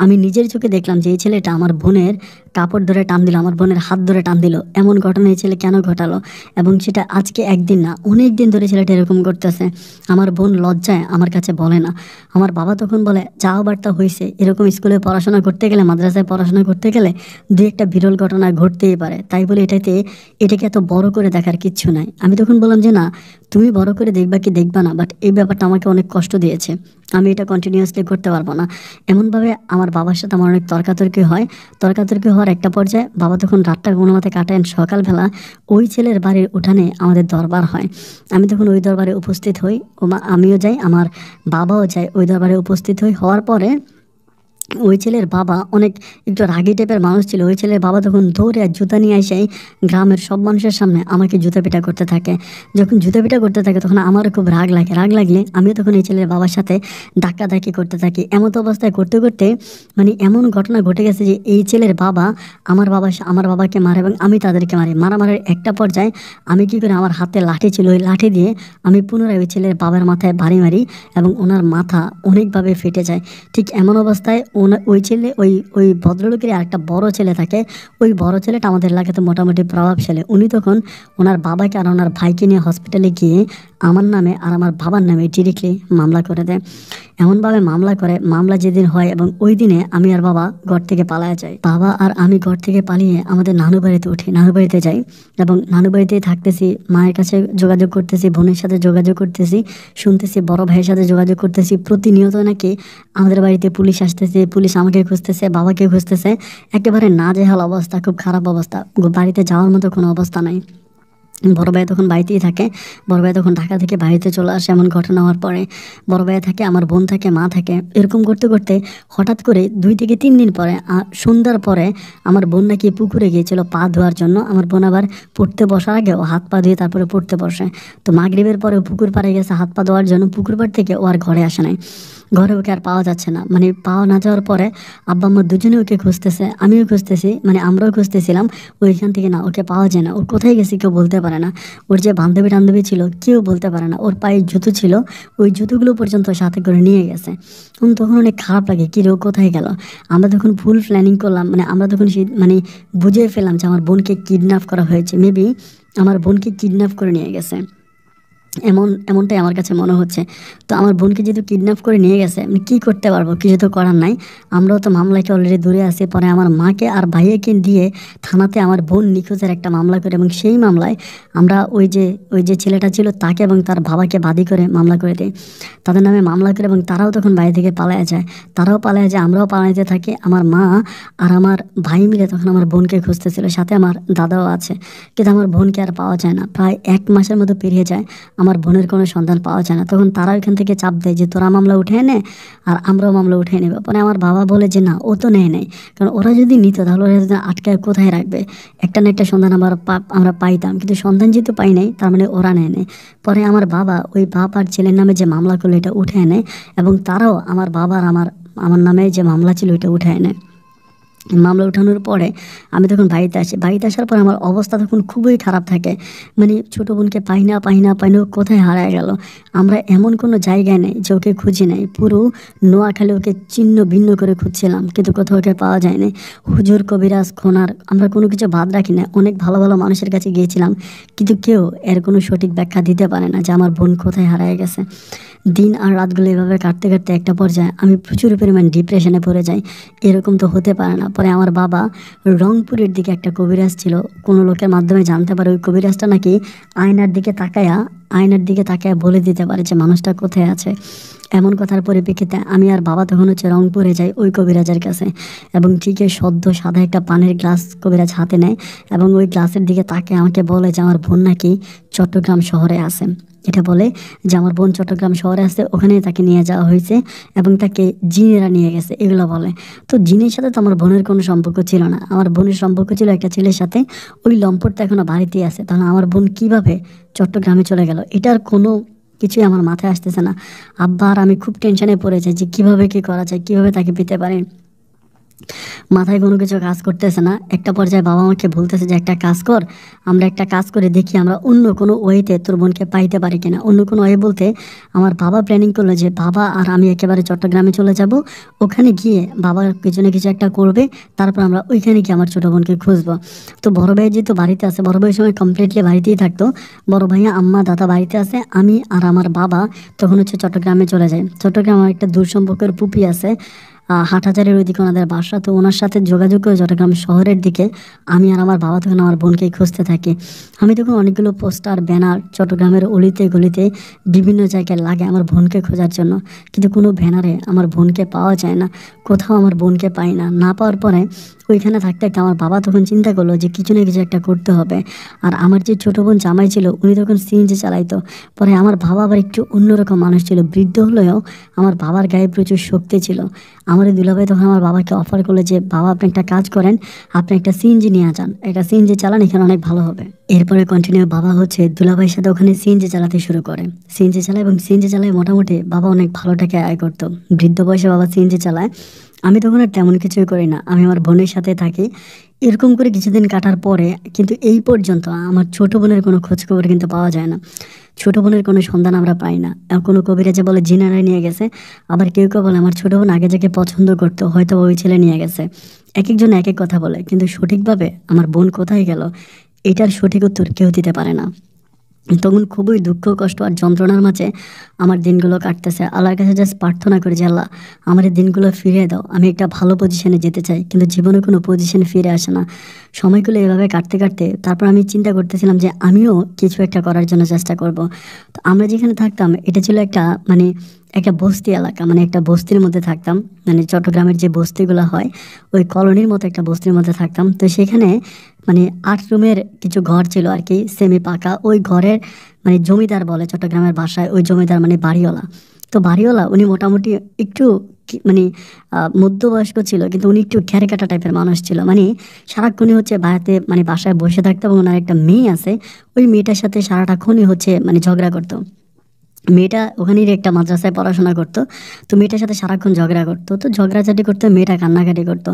আমি নিজের চোখে দেখলাম যে এই ছেলেটা আমার বোনের কাপড় ধরে টান দিল, আমার বোনের হাত ধরে টান দিল। এমন ঘটনা এই ছেলে কেন ঘটালো? এবং সেটা আজকে একদিন না, অনেক দিন ধরে ছেলেটা এরকম করতেছে। আমার বোন লজ্জায় আমার কাছে বলে না। আমার বাবা তখন বলে, যাও বার্তা হয়েছে, এরকম স্কুলে পড়াশোনা করতে গেলে, মাদ্রাসায় পড়াশোনা করতে গেলে দুই একটা বিরল ঘটনা ঘটতেই পারে, তাই বলে এটাকে এত বড় করে দেখার কিচ্ছু নাই। আমি তখন বললাম যে না, তুমি বড় করে দেখবা কি দেখবা না, বাট এই ব্যাপারটা আমাকে অনেক কষ্ট দিয়েছে, আমি এটা কন্টিনিউয়াসলি করতে পারবো না। এমনভাবে আমার বাবার সাথে আমার অনেক তর্কাতর্কি হওয়ার একটা পর্যায়ে বাবা তখন রাতটা কোনো মতে কাটান। সকালবেলা ওই ছেলের বাড়ির উঠানে আমাদের দরবার হয়, আমি তখন ওই দরবারে উপস্থিত হই, আমিও যাই, আমার বাবাও যায়, ওই দরবারে উপস্থিত হওয়ার পরে ওই ছেলের বাবা অনেক একটু রাগী টাইপের মানুষ ছিল। ওই ছেলের বাবা তখন দৌড়ে জুতা নিয়ে এসে গ্রামের সব মানুষের সামনে আমাকে জুতা পিটা করতে থাকে। যখন জুতা পিটা করতে থাকে তখন আমারও খুব রাগ লাগে। রাগ লাগলে আমিও তখন এই ছেলের বাবার সাথে ধাক্কাধাক্কি করতে থাকি। এমন অবস্থায় করতে করতে মানে এমন ঘটনা ঘটে গেছে যে এই ছেলের বাবা আমার বাবাকে মারে এবং আমি তাদেরকে মারি। মারামারির একটা পর্যায়ে আমি কী করি, আমার হাতে লাঠি ছিল, ওই লাঠি দিয়ে আমি পুনরায় ওই ছেলের বাবার মাথায় বাড়ি মারি এবং ওনার মাথা অনেকভাবে ফেটে যায়। ঠিক এমন অবস্থায় ওই ছেলে ওই ভদ্রলোকের একটা বড় ছেলে থাকে। ওই বড় ছেলেটা আমাদের এলাকাতে মোটামুটি প্রভাবশালী। উনি তখন ওনার বাবাকে আর ওনার ভাইকে নিয়ে হসপিটালে গিয়ে আমার নামে আর আমার বাবার নামে ডিরেক্টলি মামলা করে দেয়। এমনভাবে মামলা করে, মামলা যেদিন হয় এবং ওই দিনে আমি আর বাবা ঘর থেকে পালায় যাই। বাবা আর আমি ঘর থেকে পালিয়ে আমাদের নানু বাড়িতে উঠি, নানু বাড়িতে যাই এবং নানু বাড়িতেই থাকতেছি। মায়ের কাছে যোগাযোগ করতেছি, বোনের সাথে যোগাযোগ করতেছি, শুনতেছি বড় ভাইয়ের সাথে যোগাযোগ করতেছি। প্রতিনিয়ত নাকি আমাদের বাড়িতে পুলিশ আসতেছে, পুলিশ আমাকে খুঁজতেছে, বাবাকে খুঁজতেছে। একেবারে নাজেহাল অবস্থা, খুব খারাপ অবস্থা, বাড়িতে যাওয়ার মতো কোনো অবস্থা নাই। বড় ভাই তখন বাড়িতেই থাকে। বড় ভাই তখন ঢাকা থেকে বাড়িতে চলে আসে। এমন ঘটনা হওয়ার পরে বড় ভাই থাকে, আমার বোন থাকে, মা থাকে। এরকম করতে করতে হঠাৎ করে 2 থেকে 3 দিন পরে সন্ধ্যার পরে আমার বোন নাকি পুকুরে গিয়েছিল পা ধোয়ার জন্য। আমার বোন আবার পড়তে বসার আগে ও হাত পা ধুয়ে তারপরে পড়তে বসে। তো মাগরিবের পরে পুকুর পাড়ে গেছে হাত পা ধোয়ার জন্য। পুকুর পাড় থেকে ও আর ঘরে আসে নাই। ঘরে ওকে আর পাওয়া যাচ্ছে না। মানে পাওয়া না যাওয়ার পরে আব্বা আম্মা দুজনে ওকে খুঁজতেছে, আমিও খুঁজতেছি, মানে আমরাও খুঁজতেছিলাম। ওইখান থেকে না ওকে পাওয়া যায় না। ও কোথায় গেছে কেউ বলতে পারে না। ওর যে বান্ধবী টান্ধবী ছিল কেউ বলতে পারে না। ওর পায়ে জুতো ছিল, ওই জুতোগুলো পর্যন্ত সাথে করে নিয়ে গেছে। তখন অনেক খারাপ লাগে, কি রে ও কোথায় গেল। আমরা তখন ফুল প্ল্যানিং করলাম, মানে আমরা তখন মানে বুঝে ফেললাম যে আমার বোনকে কিডন্যাপ করা হয়েছে। মেবি আমার বোনকে কিডন্যাপ করে নিয়ে গেছে, এমনটাই আমার কাছে মনে হচ্ছে। তো আমার বোনকে যেহেতু কিডন্যাপ করে নিয়ে গেছে, আমি কী করতে পারবো, কিছু তো করার নাই। আমরাও তো মামলাকে অলরেডি দূরে আছি। পরে আমার মাকে আর ভাইয়াকে দিয়ে থানাতে আমার বোন নিখোঁজের একটা মামলা করে এবং সেই মামলায় আমরা ওই যে ছেলেটা ছিল তাকে এবং তার বাবাকে বাদী করে মামলা করে দিই। তাদের নামে মামলা করে এবং তারাও তখন বাড়ি থেকে পালায় যায়। তারাও পালায় যায়, আমরাও পালাইতে থাকি। আমার মা আর আমার ভাই মিলে তখন আমার বোনকে খুঁজতেছিল, সাথে আমার দাদাও আছে। কিন্তু আমার বোনকে আর পাওয়া যায় না। প্রায় 1 মাসের মতো পেরিয়ে যায়, আমার বোনের কোনো সন্ধান পাওয়া যায় না। তখন তারা ওইখান থেকে চাপ দেয় যে তোরা মামলা উঠিয়ে নে আর আমরাও মামলা উঠিয়ে নেব। পরে আমার বাবা বলে যে না, ও তো নেয় নাই, কারণ ওরা যদি নিত তাহলে ওরা যদি আটকায় কোথায় রাখবে, একটা না একটা সন্ধান আমরা পাইতাম। কিন্তু সন্ধান যেহেতু পাই নাই, তার মানে ওরা নেয় নেয়। পরে আমার বাবা ওই বাপ আর ছেলের নামে যে মামলা করলো এটা উঠে নেয় এবং তারাও আমার বাবার আমার নামে যে মামলা ছিল ওইটা উঠে নেয়। মামলা উঠানোর পরে আমি তখন বাড়িতে আসি। বাড়িতে আসার পরে আমার অবস্থা তখন খুবই খারাপ থাকে। মানে ছোটো বোনকে পাই না ও কোথায় হারায় গেল। আমরা এমন কোনো জায়গায় নেই যে ওকে খুঁজি নাই। পুরো নোয়াখালী ওকে ছিন্ন ভিন্ন করে খুঁজছিলাম, কিন্তু কোথাও ওকে পাওয়া যায়নি। হুজুর, কবিরাজ, খোনার, আমরা কোনো কিছু বাদ রাখি না। অনেক ভালো ভালো মানুষের কাছে গিয়েছিলাম, কিন্তু কেউ এর কোনো সঠিক ব্যাখ্যা দিতে পারে না যে আমার বোন কোথায় হারায় গেছে। দিন আর রাতগুলো এভাবে কাটতে কাটতে একটা পর্যায়ে আমি প্রচুর পরিমাণ ডিপ্রেশনে পড়ে যাই। এরকম তো হতে পারে না। পরে আমার বাবা রংপুরের দিকে একটা কবিরাজ ছিল, কোনো লোকের মাধ্যমে জানতে পারে ওই কবিরাজটা নাকি আয়নার দিকে তাকায়া বলে দিতে পারে যে মানুষটা কোথায় আছে। এমন কথার পরিপ্রেক্ষিতে আমি আর বাবা তখন রংপুরে যাই ওই কবিরাজের কাছে এবং ঠিকই সদ্য সাদা একটা পানির গ্লাস কবিরাজ হাতে নেয় এবং ওই গ্লাসের দিকে তাকে আমাকে বলে যে আমার বোন নাকি চট্টগ্রাম শহরে আছে। এটা বলে যে আমার বোন চট্টগ্রাম শহরে আছে, ওখানে তাকে নিয়ে যাওয়া হয়েছে এবং তাকে জিনেরা নিয়ে গেছে, এগুলো বলে। তো জিনের সাথে তো আমার বোনের কোনো সম্পর্ক ছিল না। আমার বোনের সম্পর্ক ছিল একটা ছেলের সাথে। ওই লম্পটটা এখনও বাড়িতেই আছে। তাহলে আমার বোন কিভাবে চট্টগ্রামে চলে গেল, এটার কোনো কিছুই আমার মাথায় আসতেছে না। আব্বা আর আমি খুব টেনশনে পড়ে যাই যে কীভাবে কী করা যায়, কীভাবে তাকে পেতে পারে। মাথায় কোনো কিছু কাজ করতেছে না। একটা পর্যায়ে বাবা আমাকে বলতেছে যে একটা কাজ কর, আমরা একটা কাজ করে দেখি আমরা অন্য কোনো ওয়েতে তোর বোনকে পাইতে পারি কিনা। অন্য কোনো ওয়ে বলতে আমার বাবা প্ল্যানিং করলো যে বাবা আর আমি একেবারে চট্টগ্রামে চলে যাব। ওখানে গিয়ে বাবার পিছনে কিছু একটা করবে, তারপর আমরা ওইখানে গিয়ে আমার ছোটো বোনকে খুঁজবো। তো বড় ভাই যেহেতু বাড়িতে আছে, বড় ভাইয়ের সময় কমপ্লিটলি বাড়িতেই থাকতো। বড় ভাইয়া, আম্মা, দাদা বাড়িতে আছে, আমি আর আমার বাবা তখন চট্টগ্রামে চলে যাই। চট্টগ্রামে আমার একটা দূর সম্পর্কের পুপি আছে, হাটহাজারের ওইদিকে ওনাদের বাসা। তো ওনার সাথে যোগাযোগ করে চট্টগ্রাম শহরের দিকে আমি আর আমার বাবা তখন আমার বোনকেই খুঁজতে থাকি। আমি তখন অনেকগুলো পোস্টার, ব্যানার চট্টগ্রামের অলিতে গলিতে বিভিন্ন জায়গায় লাগে আমার বোনকে খোঁজার জন্য, কিন্তু কোনো ব্যানারে আমার বোনকে পাওয়া যায় না। কোথাও আমার বোনকে পাই না। না পাওয়ার পরে ওইখানে থাকতে থাকতে আমার বাবা তখন চিন্তা করলো যে কিছু না কিছু একটা করতে হবে। আর আমার যে ছোটো বোন জামাই ছিল উনি তখন সিএনজি চালাইতো। পরে আমার বাবা আবার একটু অন্যরকম মানুষ ছিল, বৃদ্ধ হলেও আমার বাবার গায়ে প্রচুর শক্তি ছিল। আমার এই দুলাভাই তখন আমার বাবাকে অফার করলো যে বাবা আপনি একটা কাজ করেন, আপনি একটা সিএনজি নিয়ে যান, একটা সিএনজি চালান, এখানে অনেক ভালো হবে। এরপরে কন্টিনিউ বাবা হচ্ছে দুলাভাইয়ের সাথে ওখানে সিএনজি চালাতে শুরু করে। সিএনজি চালায় এবং সিএনজি চালায় মোটামুটি বাবা অনেক ভালো টাকা আয় করতো। বৃদ্ধ বয়সে বাবা সিএনজি চালায়। আমি তখন আর তেমন কিছুই করি না, আমি আমার বোনের সাথে থাকি। এরকম করে কিছুদিন কাটার পরে কিন্তু এই পর্যন্ত আমার ছোট বোনের কোনো খোঁজখবর কিন্তু পাওয়া যায় না। ছোট বোনের কোনো সন্ধান আমরা পাই না। কোনো কবিরাজে বলে জিনারা নিয়ে গেছে, আবার কেউ কেউ বলে আমার ছোট বোন আগে যাকে পছন্দ করতো হয়তো ওই ছেলে নিয়ে গেছে। এক একজন এক এক কথা বলে, কিন্তু সঠিকভাবে আমার বোন কোথায় গেল এটার সঠিক উত্তর কেউ দিতে পারে না। তখন খুবই দুঃখ কষ্ট আর যন্ত্রণার মাঝে আমার দিনগুলো কাটতেছে। আল্লাহর কাছে জাস্ট প্রার্থনা করি যে আল্লাহ আমার এই দিনগুলো ফিরিয়ে দাও, আমি একটা ভালো পজিশনে যেতে চাই, কিন্তু জীবনে কোনো পজিশন ফিরে আসে না। সময়গুলো এভাবে কাটতে কাটতে তারপর আমি চিন্তা করতেছিলাম যে আমিও কিছু একটা করার জন্য চেষ্টা করব। তো আমরা যেখানে থাকতাম এটা ছিল একটা একটা বস্তি এলাকা, একটা বস্তির মধ্যে থাকতাম। চট্টগ্রামের যে বস্তিগুলো হয় ওই কলোনির মতো একটা বস্তির মধ্যে থাকতাম। তো সেখানে 8 রুমের কিছু ঘর ছিল আর কি, সেমি পাকা। ওই ঘরের জমিদার বলে চট্টগ্রামের ভাষায়, ওই জমিদার বাড়িওয়ালা। তো বাড়িওয়ালা উনি মোটামুটি একটু মধ্যবয়স্ক ছিল, কিন্তু উনি একটু ঘেরে কাটা টাইপের মানুষ ছিল। সারাক্ষণই হচ্ছে বাড়িতে বাসায় বসে থাকতো এবং ওনার একটা মেয়ে আছে, ওই মেয়েটার সাথে সারাটাক্ষণই হচ্ছে ঝগড়া করতো। মেয়েটা ওখানেই একটা মাদ্রাসায় পড়াশোনা করতো। তো মেয়েটার সাথে সারাক্ষণ ঝগড়া করতো, তো ঝগড়াঝাটি করতো, মেয়েটা কান্নাকাটি করতো।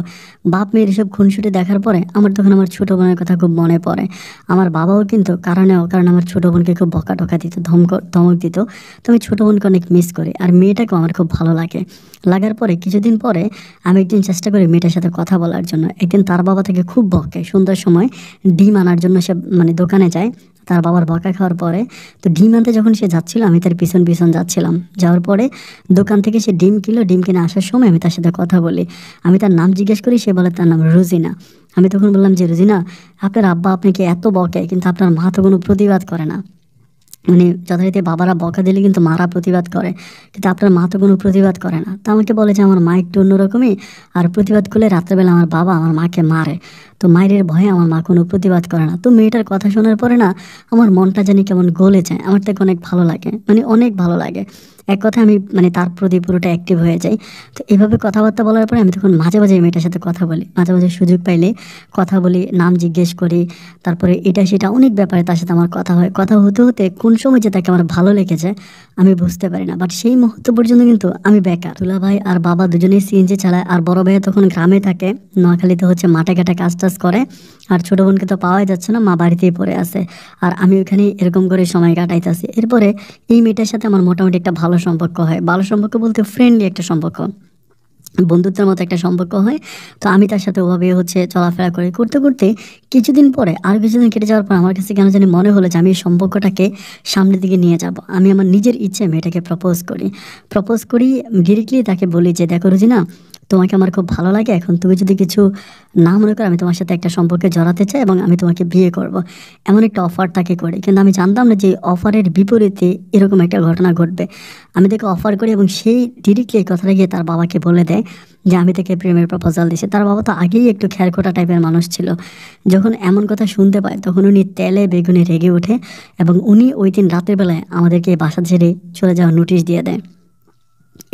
বাপ মেয়ের এসব খুনসুটি দেখার পরে আমার তখন আমার ছোটো বোনের কথা খুব মনে পড়ে। আমার বাবাও কিন্তু কারণ আমার ছোটো বোনকে খুব বকা টকা দিত, ধমক দিত। তো আমি ছোটো বোনকে অনেক মিস করি, আর মেয়েটাকেও আমার খুব ভালো লাগে। লাগার পরে কিছুদিন পরে আমি একদিন চেষ্টা করি মেয়েটার সাথে কথা বলার জন্য। একদিন তার বাবা থেকে খুব বকে, সন্ধ্যার সময় ডিম আনার জন্য সে দোকানে যায় তার বাবার বকা খাওয়ার পরে। তো ডিম আনতে যখন সে যাচ্ছিল আমি তার পিছন পিছন যাচ্ছিলাম। যাওয়ার পরে দোকান থেকে সে ডিম কিনে আসার সময় আমি তার সাথে কথা বলি। আমি তার নাম জিজ্ঞেস করি, সে বলে তার নাম রুজিনা। আমি তখন বললাম যে রুজিনা, আপনার আব্বা আপনাকে এত বকে কিন্তু আপনার মা তো কোনো প্রতিবাদ করে না। যথারীতি বাবারা বকা দিলে কিন্তু মারা প্রতিবাদ করে, কিন্তু আপনার মা তো কোনো প্রতিবাদ করে না। তো আমাকে বলে যে আমার মা একটু অন্যরকমই, আর প্রতিবাদ করলে রাত্রেবেলা আমার বাবা আমার মাকে মারে, তো মায়ের ভয়ে আমার মা কোনো প্রতিবাদ করে না। তো মেয়েটার কথা শোনার পরে না আমার মনটা জানি কেমন গলে যায়, আমার তাকে অনেক ভালো লাগে, অনেক ভালো লাগে। এক কথা আমি তার প্রতি পুরোটা অ্যাক্টিভ হয়ে যাই। তো এভাবে কথাবার্তা বলার পরে আমি তখন মাঝে মাঝে মেয়েটার সাথে কথা বলি, মাঝে মাঝে সুযোগ পাইলে কথা বলি, নাম জিজ্ঞেস করি। তারপরে এটা সেটা অনেক ব্যাপারে তার সাথে আমার কথা হয়। কথা হতে হতে কোন সময় যে তাকে আমার ভালো লেগেছে আমি বুঝতে পারি না, বাট সেই মুহূর্ত পর্যন্ত কিন্তু আমি বেকার। দুলা ভাই আর বাবা দুজনেই সিএনজি চালায়, আর বড় ভাইয়া তখন গ্রামে থাকে, নোয়াখালীতে হচ্ছে মাঠে ঘাটে কাজ টাজ করে। আর ছোটো বোনকে তো পাওয়াই যাচ্ছে না, মা বাড়িতেই পড়ে আছে, আর আমি ওখানে এরকম করে সময় কাটাইতেছি। এরপরে এই মেয়েটার সাথে আমার মোটামুটি একটা ভালো সম্পর্ক হয়। ভালো সম্পর্ক বলতে ফ্রেন্ডলি একটা সম্পর্ক, বন্ধুত্বের মতো একটা সম্পর্ক হয়। তো আমি তার সাথে ওভাবে হচ্ছে চলাফেরা করে করতে করতে কিছুদিন পরে আর কিছুদিন কেটে যাওয়ার পর আমার কাছে কেন জানি মনে হলো যে আমি এই সম্পর্কটাকে সামনের দিকে নিয়ে যাব। আমি আমার নিজের ইচ্ছে মেয়েটাকে প্রপোজ করি ডিরেক্টলি তাকে বলি যে দেখো রুজিনা, তোমাকে আমার খুব ভালো লাগে, এখন তুমি যদি কিছু না মনে করো আমি তোমার সাথে একটা সম্পর্কে জড়াতে চাই এবং আমি তোমাকে বিয়ে করব, এমন একটা অফার তাকে করি। কিন্তু আমি জানতাম না যে অফারের বিপরীতে এরকম একটা ঘটনা ঘটবে। আমি তাকে অফার করি এবং সেই ডিরেক্টলি এই কথাটা গিয়ে তার বাবাকে বলে দেয় যে আমি তাকে প্রেমের প্রপোজাল দিয়েছি। তার বাবা তো আগেই একটু খেরখোটা টাইপের মানুষ ছিল। যখন এমন কথা শুনতে পায় তখন উনি তেলে বেগুনে রেগে ওঠে এবং উনি ওই দিন রাতের বেলায় আমাদেরকে বাসা ছেড়ে চলে যাওয়ার নোটিশ দিয়ে দেয়।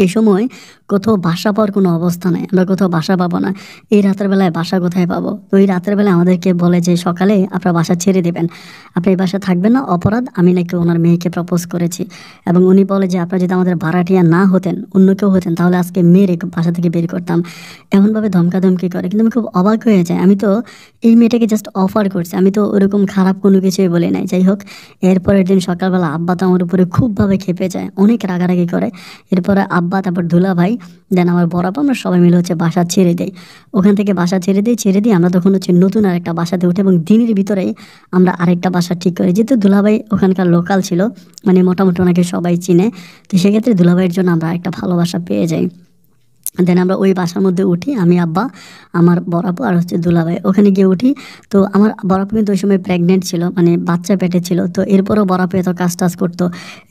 এই সময় কোথাও বাসা পাওয়ার কোনো অবস্থা নেই, আমরা কোথাও বাসা পাবো না। এই রাতের বেলায় বাসা কোথায় পাবো? তো এই রাতের বেলায় আমাদেরকে বলে যে সকালে আপনারা বাসা ছেড়ে দেবেন, আপনি এই বাসা থাকবেন না, অপরাধ, আমি নাকি ওনার মেয়েকে প্রপোজ করেছি। এবং উনি বলে যে আপনারা যদি আমাদের ভাড়াটিয়া না হতেন, অন্য কেউ হতেন, তাহলে আজকে মেয়ের বাসা থেকে বের করতাম। এমনভাবে ধমকাধমকি করে, কিন্তু আমি খুব অবাক হয়ে যাই। আমি তো এই মেয়েটাকে জাস্ট অফার করছি, আমি তো ওরকম খারাপ কোনো কিছুই বলি নাই। যাই হোক, এরপরের দিন সকালবেলা আব্বা তো আমার উপরে খুবভাবে খেপে যায়, অনেক রাগারাগি করে। এরপরে আব্বা, তারপর দুলা ভাই, দেন আমার বড় আপা, আমরা সবাই মিলে হচ্ছে বাসা ছেড়ে দেই। ওখান থেকে বাসা ছেড়ে দিই আমরা তখন হচ্ছে নতুন আরেকটা বাসাতে উঠে এবং দিনের ভিতরেই আমরা আরেকটা বাসা ঠিক করি। যেহেতু দুলাভাই ওখানকার লোকাল ছিল, মোটামুটি ওনাকে সবাই চিনে, তো সেক্ষেত্রে দুলাভাইয়ের জন্য আমরা একটা ভালো বাসা পেয়ে যাই। দেন আমরা ওই বাসার মধ্যে উঠি, আমি, আব্বা, আমার বড় আপু আর হচ্ছে দুলাভাই। ওখানে গিয়ে উঠি। তো আমার বড় আপু কিন্তু ওই সময় প্রেগনেন্ট ছিল, মানে বাচ্চা পেটে ছিল। তো এরপরও বড় আপু এত কাজ টাজ করতো,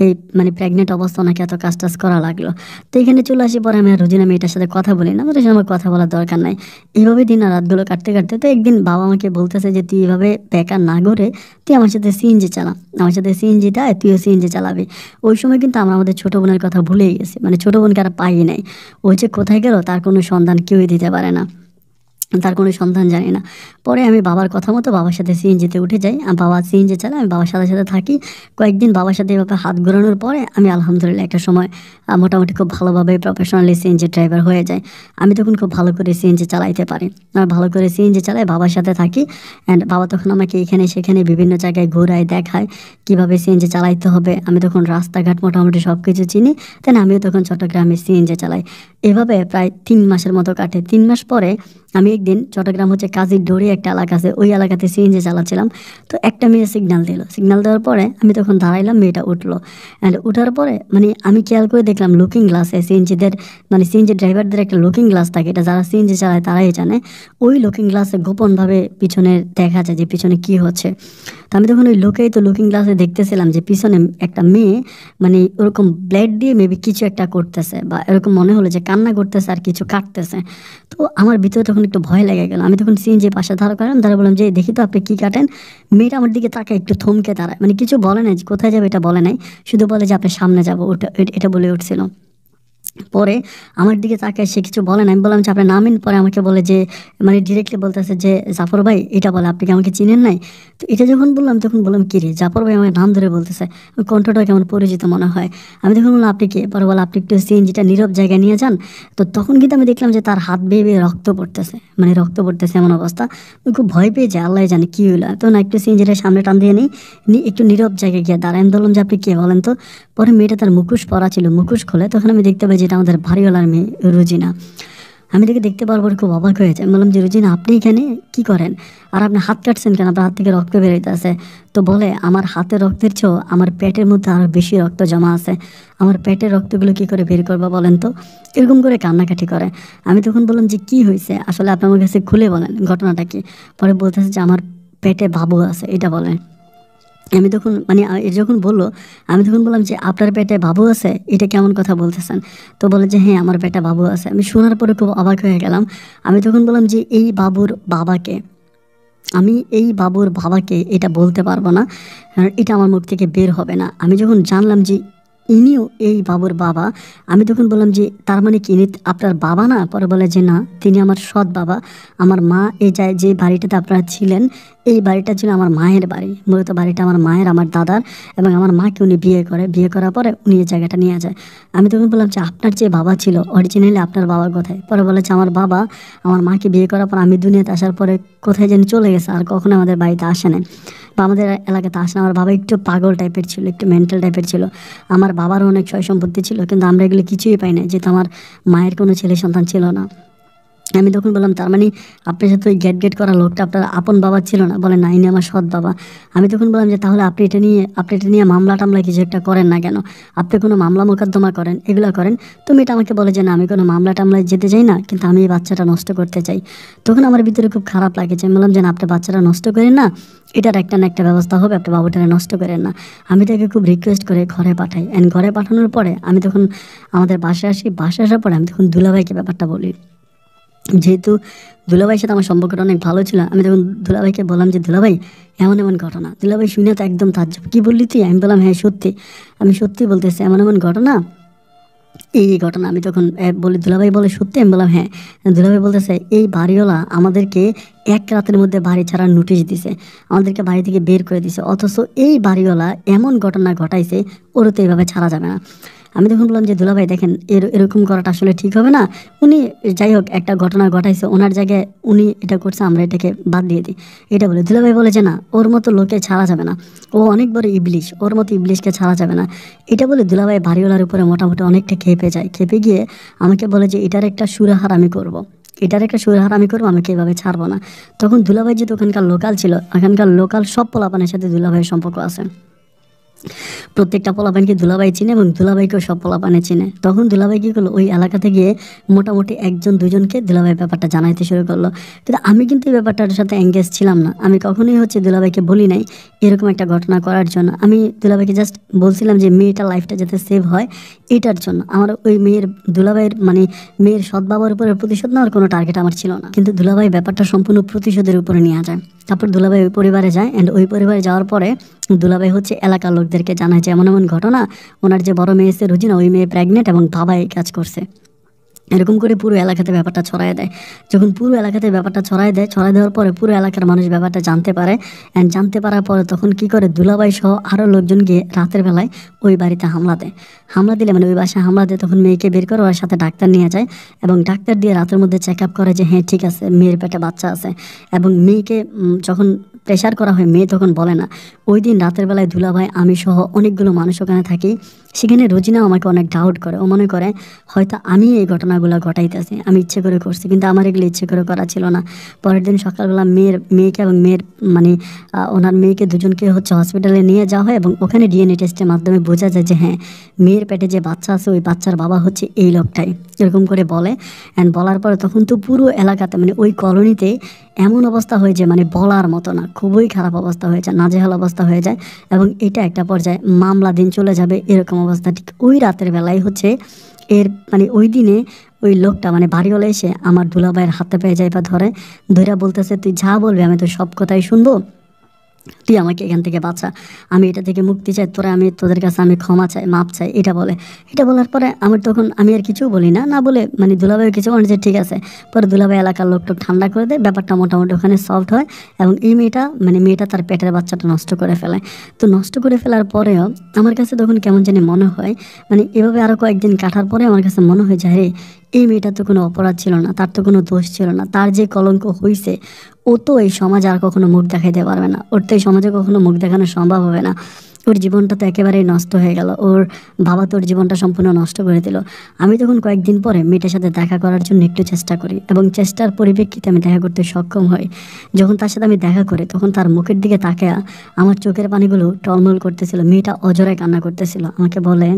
এই মানে প্রেগনেন্ট অবস্থা ওনাকে এত কাজ টাজ করা লাগলো। তো এখানে চলে আসি, পরে আমি আর রোজিনা মেয়েটার সাথে কথা বলি না, আমার আমার কথা বলার দরকার নাই। এইভাবে দিন আর রাতগুলো কাটতে কাটতে তো একদিন বাবা আমাকে বলতেছে যে তুই এভাবে বেকার না করে তুই আমার সাথে সিএনজি চালা, আমার সাথে সিএনজিতে আয়, তুইও সিএনজি চালাবি। ওই সময় কিন্তু আমরা আমাদের ছোটো বোনের কথা ভুলেই গেছি, মানে ছোটো বোনকে আর পাই নাই। ওই যে কোথায় গেল তার কোনো সন্ধান কেউই দিতে পারে না, তার কোনো সন্ধান জানি না। পরে আমি বাবার কথা মতো বাবার সাথে সিএনজিতে উঠে যাই, আর বাবা সিএনজি চালায়, আমি বাবার সাথে সাথে থাকি। কয়েকদিন বাবার সাথে এভাবে হাত ঘোরানোর পরে আমি আলহামদুলিল্লাহ একটা সময় মোটামুটি খুব ভালোভাবে প্রফেশনালি সিএনজি ড্রাইভার হয়ে যায়। আমি তখন খুব ভালো করে সিএনজি চালাইতে পারি, আর ভালো করে সিএনজি চালাই, বাবার সাথে থাকি। অ্যান্ড বাবা তখন আমাকে এখানে সেখানে বিভিন্ন জায়গায় ঘোরায়, দেখায় কীভাবে সিএনজি চালাইতে হবে। আমি তখন রাস্তাঘাট মোটামুটি সব কিছু চিনি। তাই আমিও তখন চট্টগ্রামে সিএনজি চালাই। এভাবে প্রায় 3 মাসের মতো কাটে। 3 মাস পরে আমি একদিন চট্টগ্রাম হচ্ছে কাজীর ডোরে একটা এলাকা আছে, ওই এলাকাতে সিএনজি চালাচ্ছিলাম। তো একটা মেয়ে সিগন্যাল দিল, সিগন্যাল দেওয়ার পরে আমি তখন দাঁড়াইলাম, মেয়েটা উঠলো। অ্যান্ড উঠার পরে মানে আমি খেয়াল করে দেখলাম লুকিং গ্লাসে সিএনজিদের, মানে সিএনজি ড্রাইভারদের একটা লুকিং গ্লাস থাকে, এটা যারা সিএনজি চালায় তারাই জানে। ওই লুকিং গ্লাসে গোপনভাবে পিছনে দেখা যায় যে পিছনে কী হচ্ছে। তো আমি তখন ওই লুকিং গ্লাসে দেখতেছিলাম যে পিছনে একটা মেয়ে মানে ওরকম ব্লেড দিয়ে মেবি কিছু একটা করতেছে, বা এরকম মনে হলো যে কান্না করতেছে আর কিছু কাটতেছে। তো আমার ভিতরে তখন একটু ভয় লেগে গেল। আমি তখন সিএনজি পাশে দাঁড় করালাম, দাঁড়া বললাম যে দেখি তো আপনি কী কাটেন। মেয়েটা আমার দিকে তাকে একটু থমকে দাঁড়ায়, মানে কিছু বলে নাই, কোথায় যাবে এটা বলে নাই, শুধু বলে যে আপনি সামনে যাবো, ওটা এটা বলে উঠছিল। পরে আমার দিকে তাকায়, সে কিছু বলে না। আমি বললাম যে আপনি নামেন। পরে আমাকে বলে যে মানে ডিরেক্টলি বলতেছে যে জাফর ভাই, এটা বলে আপনি কি আমাকে চিনেন নাই? তো এটা যখন বললাম তখন বললাম কী রে জাফর ভাই, আমার নাম ধরে বলতেছে, কণ্ঠটা কেমন পরিচিত মনে হয়। আমি তখন বললাম আপনি কে? পরে বলে আপনি একটু সিএনজিটা নীরব জায়গায় নিয়ে যান। তো তখন কিন্তু আমি দেখলাম যে তার হাত বেয়ে বেয়ে রক্ত পড়তেছে, মানে রক্ত পড়তেছে এমন অবস্থা। আমি খুব ভয় পেয়ে যাই, আল্লাহ জানে কী হইলো। তো না একটু সিএনজিটা সামনে টান দিয়ে নিই, একটু নীরব জায়গায় গিয়ে দাঁড়ায়। আমি বললাম যে আপনি কে বলেন তো? পরে মেয়েটা তার মুখোশ পরা ছিল, মুখোশ খোলে, তখন আমি দেখতে পাই যে এটা আমাদের বাড়িওয়ালার মেয়ে রুজিনা। আমি তাকে দেখতে পাওয়ার পরে খুব অবাক হয়েছে। আমি বললাম যে রুজিনা আপনি এখানে কী করেন, আর আপনি হাত কাটছেন কেন, আপনার হাত থেকে রক্ত বেরোতে আছে? তো বলে আমার হাতের রক্তের চেয়েও আমার পেটের মধ্যে আরও বেশি রক্ত জমা আছে, আমার পেটের রক্তগুলো কী করে বের করবো বলেন তো? এরকম করে কান্নাকাটি করে। আমি তখন বললাম যে কী হয়েছে আসলে, আপনি আমার কাছে খুলে বলেন ঘটনাটা কী। পরে বলতেছে যে আমার পেটে বাবু আছে, এটা বলেন। আমি তখন মানে যখন বললো, আমি তখন বললাম যে আপনার পেটে বাবু আছে, এটা কেমন কথা বলতেছেন? তো বলে যে হ্যাঁ আমার পেটে বাবু আছে। আমি শোনার পরে খুব অবাক হয়ে গেলাম। আমি তখন বললাম যে এই বাবুর বাবাকে, আমি এই বাবুর বাবাকে এটা বলতে পারবো না, এটা আমার মুখ থেকে বের হবে না। আমি যখন জানলাম যে ইনিও এই বাবুর বাবা, আমি তখন বললাম যে তার মানে কি ইনি আপনার বাবা না? পরে বলে যে না, তিনি আমার সৎ বাবা। আমার মা এই যায় যে বাড়িটাতে আপনারা ছিলেন, এই বাড়িটা ছিল আমার মায়ের বাড়ি, মূলত বাড়িটা আমার মায়ের, আমার দাদার, এবং আমার মাকে উনি বিয়ে করে, বিয়ে করার পরে উনি এই জায়গাটা নিয়ে যায়। আমি তখন বললাম যে আপনার যে বাবা ছিল অরিজিনালি আপনার বাবা কোথায়? পরে বলেছে আমার বাবা আমার মাকে বিয়ে করার পর আমি দুনিয়াতে আসার পরে কোথায় যেন চলে গেছে, আর কখনো আমাদের বাড়িতে আসে না বা আমাদের এলাকাতে আসে না। আমার বাবা একটু পাগল টাইপের ছিল, একটু মেন্টাল টাইপের ছিল। আমার বাবারও অনেক সয় সম্পত্তি ছিল, কিন্তু আমরা এগুলো কিছুই পাই না, যেহেতু আমার মায়ের কোনো ছেলে সন্তান ছিল না। আমি তখন বললাম তার মানে আপনার সাথে ওই গেট করা লোকটা আপনার আপন বাবা ছিল না? বলে না, ইনি আমার সৎ বাবা। আমি তখন বললাম যে তাহলে আপনি এটা নিয়ে মামলা টামলা কিছু একটা করেন না কেন? আপনি কোনো মামলা মোকদ্দমা করেন, এগুলো করেন। তো মেয়েটা আমাকে বলে যে না আমি কোনো মামলা টামলায় যেতে চাই না, কিন্তু আমি এই বাচ্চাটা নষ্ট করতে চাই। তখন আমার ভিতরে খুব খারাপ লাগেছে। আমি বললাম যে না আপনি বাচ্চাটা নষ্ট করেন না, এটার একটা না একটা ব্যবস্থা হবে, আপনি বাবুটারে নষ্ট করেন না। আমি তাকে খুব রিকোয়েস্ট করে ঘরে পাঠাই। অ্যান্ড ঘরে পাঠানোর পরে আমি তখন আমাদের বাসায় আসি। বাসায় আসার পরে আমি তখন দুলাভাইকে ব্যাপারটা বলি। যেহেতু দুলাভাইয়ের সাথে আমার সম্পর্কটা অনেক ভালো ছিল, আমি তখন দুলাভাইকে বললাম যে দুলাভাই এমন এমন ঘটনা। দুলাভাই শুনে তো একদম তাজ্জব, কী বললি তুই? আমি বললাম হ্যাঁ সত্যি, আমি সত্যি বলতেছি, এমন এমন ঘটনা, এই ঘটনা। আমি তখন বলি দুলাভাই বলে সত্যি? আমি বললাম হ্যাঁ। দুলাভাই বলতেছে এই বাড়িওয়ালা আমাদেরকে এক রাতের মধ্যে বাড়ি ছাড়ার নোটিশ দিছে, আমাদেরকে বাড়ি থেকে বের করে দিছে, অথচ এই বাড়িওয়ালা এমন ঘটনা ঘটাইছে, ওর তো এইভাবে ছাড়া যাবে না। আমি তখন বললাম যে দুলাভাই দেখেন এরকম করাটা আসলে ঠিক হবে না। উনি যাই হোক একটা ঘটনা ঘটাইছে, ওনার জায়গায় উনি এটা করছে, আমরা এটাকে বাদ দিয়ে দিই, এটা বলে। দুলাভাই বলে যে না, ওর মতো লোকে ছাড়া যাবে না, ও অনেক বড় ইবলিশ, ওর মতো ইবলিশকে ছাড়া যাবে না। এটা বলে দুলাভাই বাড়িওয়ালার উপরে মোটামুটি অনেকটা খেপে যায়। খেপে গিয়ে আমাকে বলে যে এটার একটা সুরাহার আমি করবো, আমাকে এভাবে ছাড়বো না। তখন দুলাভাই যেহেতু ওখানকার লোকাল ছিল, ওখানকার লোকাল সব পোলাপানের সাথে দুলাভাইয়ের সম্পর্ক আছে। প্রত্যেকটা পোলাপানকে দুলাভাই চিনে এবং দুলাভাইকেও সব পোলাপানে চিনে। তখন দুলাভাই কী করলো, ওই এলাকাতে গিয়ে মোটামুটি একজন দুজনকে দুলাভাই ব্যাপারটা জানাইতে শুরু করলো। কিন্তু আমি কিন্তু এই ব্যাপারটার সাথে এঙ্গেজ ছিলাম না। আমি কখনোই দুলাভাইকে বলি নাই এরকম একটা ঘটনা করার জন্য। আমি দুলাভাইকে জাস্ট বলছিলাম যে মেয়েটার লাইফটা যাতে সেভ হয় এটার জন্য। আমার ওই দুলাভাইয়ের মেয়ের সৎ বাবার উপরে প্রতিশোধ নেওয়ার কোনো টার্গেট আমার ছিল না। কিন্তু দুলাভাই ব্যাপারটা সম্পূর্ণ প্রতিশোধের উপরে নিয়ে যায়। তারপর দুলাভাই ওই পরিবারে যায়, অ্যান্ড ওই পরিবারে যাওয়ার পরে দুলাভাই এলাকার লোকদেরকে জানায় যে এমন এমন ঘটনা, ওনার যে বড় মেয়ে এসে রুজিনা, ওই মেয়ে প্রেগনেন্ট এবং বাবা এই কাজ করছে। এরকম করে পুরো এলাকাতে ব্যাপারটা ছড়ায় দেয়। যখন পুরো এলাকাতে ব্যাপারটা ছড়ায় দেওয়ার পরে পুরো এলাকার মানুষ ব্যাপারটা জানতে পারে, অ্যান্ড জানতে পারার পরে তখন কি করে, দুলাভাই সহ আরও লোকজন গিয়ে রাতের বেলায় ওই বাড়িতে হামলা দেয়। হামলা দিলে ওই বাসায় হামলা দেয়, তখন মেয়েকে বের করে ওর সাথে ডাক্তার নিয়ে যায় এবং ডাক্তার দিয়ে রাতের মধ্যে চেক আপ করে যে হ্যাঁ ঠিক আছে, মেয়ের পেটে বাচ্চা আছে। এবং মেয়েকে যখন প্রেশার করা হয়, মেয়ে তখন বলে না। ওই দিন রাতের বেলায় দুলাভাই, আমি সহ অনেকগুলো মানুষ ওখানে থাকি। সেখানে রোজিনাও আমাকে অনেক ডাউট করে। ও মনে করে হয়তো আমি এই ঘটনাগুলো ঘটাইতেছি, আমি ইচ্ছে করে করছি, কিন্তু আমার এগুলো ইচ্ছে করে করা ছিল না। পরের দিন সকালবেলা মেয়েকে এবং ওনার মেয়েকে দুজনকে হসপিটালে নিয়ে যাওয়া হয় এবং ওখানে ডিএনএ টেস্টের মাধ্যমে বোঝা যায় যে হ্যাঁ, মেয়ের পেটে যে বাচ্চা আছে ওই বাচ্চার বাবা এই লোকটাই। এরকম করে বলে। অ্যান্ড বলার পরে তখন তো পুরো এলাকাতে ওই কলোনিতে এমন অবস্থা হয়ে যায়, বলার মতো না, খুবই খারাপ অবস্থা হয়ে যায়, নাজেহাল অবস্থা হয়ে যায়। এবং এটা একটা পর্যায়ে মামলা দিন চলে যাবে এরকম অবস্থা। ঠিক ওই রাতের বেলায় এর ওই দিনে ওই লোকটা বাড়িওয়ালা এসে আমার দুলাভাইয়ের হাতে পেয়ে যায় বা ধরে বলতেছে, তুই যা বলবি আমি তো সব কথাই শুনবো, তুই আমাকে এখান থেকে বাঁচা, আমি এটা থেকে মুক্তি চাই, তোদের কাছে আমি ক্ষমা চাই, মাপ চাই। এটা বলার পরে আমি আর কিছু বলি না বলে দুলাভাই কিছু বলে যে ঠিক আছে। পরে দুলাভাই এলাকার লোকটা ঠান্ডা করে দেয়, ব্যাপারটা মোটামুটি ওখানে সলভ হয়। এবং এই মেয়েটা তার পেটের বাচ্চাটা নষ্ট করে ফেলায়। তো নষ্ট করে ফেলার পরেও আমার কাছে তখন কেমন জানি মনে হয়, এভাবে আরও কয়েকদিন কাটার পরে আমার কাছে মনে হয় যে আরে, এই মেয়েটার তো কোনো অপরাধ ছিল না, তার তো কোনো দোষ ছিল না, তার যে কলঙ্ক হয়েছে ও তো এই সমাজে আর কখনো মুখ দেখাইতে পারবে না, ওর তো এই সমাজে কখনো মুখ দেখানো সম্ভব হবে না। ওর জীবনটা তো একেবারেই নষ্ট হয়ে গেল, ওর বাবা তো ওর জীবনটা সম্পূর্ণ নষ্ট করে দিল। আমি তখন কয়েকদিন পরে মেয়েটার সাথে দেখা করার জন্য একটু চেষ্টা করি এবং চেষ্টার পরিপ্রেক্ষিতে আমি দেখা করতে সক্ষম হই। যখন তার সাথে আমি দেখা করি তখন তার মুখের দিকে তাকিয়ে আমার চোখের পানিগুলো টলমল করতেছিল। মেয়েটা অজরায় কান্না করতেছিল। আমাকে বলে,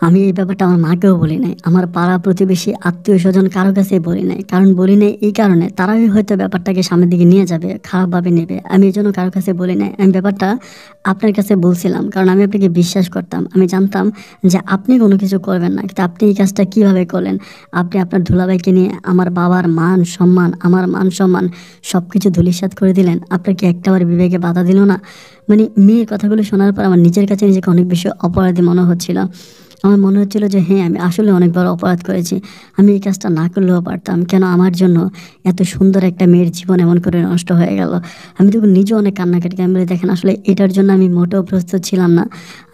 আমি এই ব্যাপারটা আমার মাকেও বলি নাই, আমার পাড়া প্রতিবেশী আত্মীয় স্বজন কারো কাছেই বলি নাই। কারণ বলি নাই এই কারণে, তারাই হয়তো ব্যাপারটাকে সামনের দিকে নিয়ে যাবে, খারাপভাবে নেবে। আমি এই জন্য কারো কাছে বলি নাই। আমি ব্যাপারটা আপনার কাছে বলছিলাম কারণ আমি আপনাকে বিশ্বাস করতাম। আমি জানতাম যে আপনি কোনো কিছু করবেন না, কিন্তু আপনি এই কাজটা কীভাবে করলেন। আপনি আপনার দুলাভাইকে নিয়ে আমার বাবার মান সম্মান, আমার মান সম্মান সব কিছু ধূলিসাৎ করে দিলেন। আপনার কি একটাবার বিবেকে বাধা দিল না? মেয়ের কথাগুলো শোনার পর আমার নিজের কাছে নিজেকে অনেক বেশি অপরাধী মনে হচ্ছিল। আমার মনে হচ্ছিল যে হ্যাঁ, আমি আসলে অনেক বড় অপরাধ করেছি। আমি এই কাজটা না করলেও পারতাম। কেন আমার জন্য এত সুন্দর একটা মেয়ের জীবন এমন করে নষ্ট হয়ে গেল? আমি তখন নিজেও অনেক কান্নাকাটি। আমি বলে, দেখেন আসলে এটার জন্য আমি মোটেও প্রস্তুত ছিলাম না,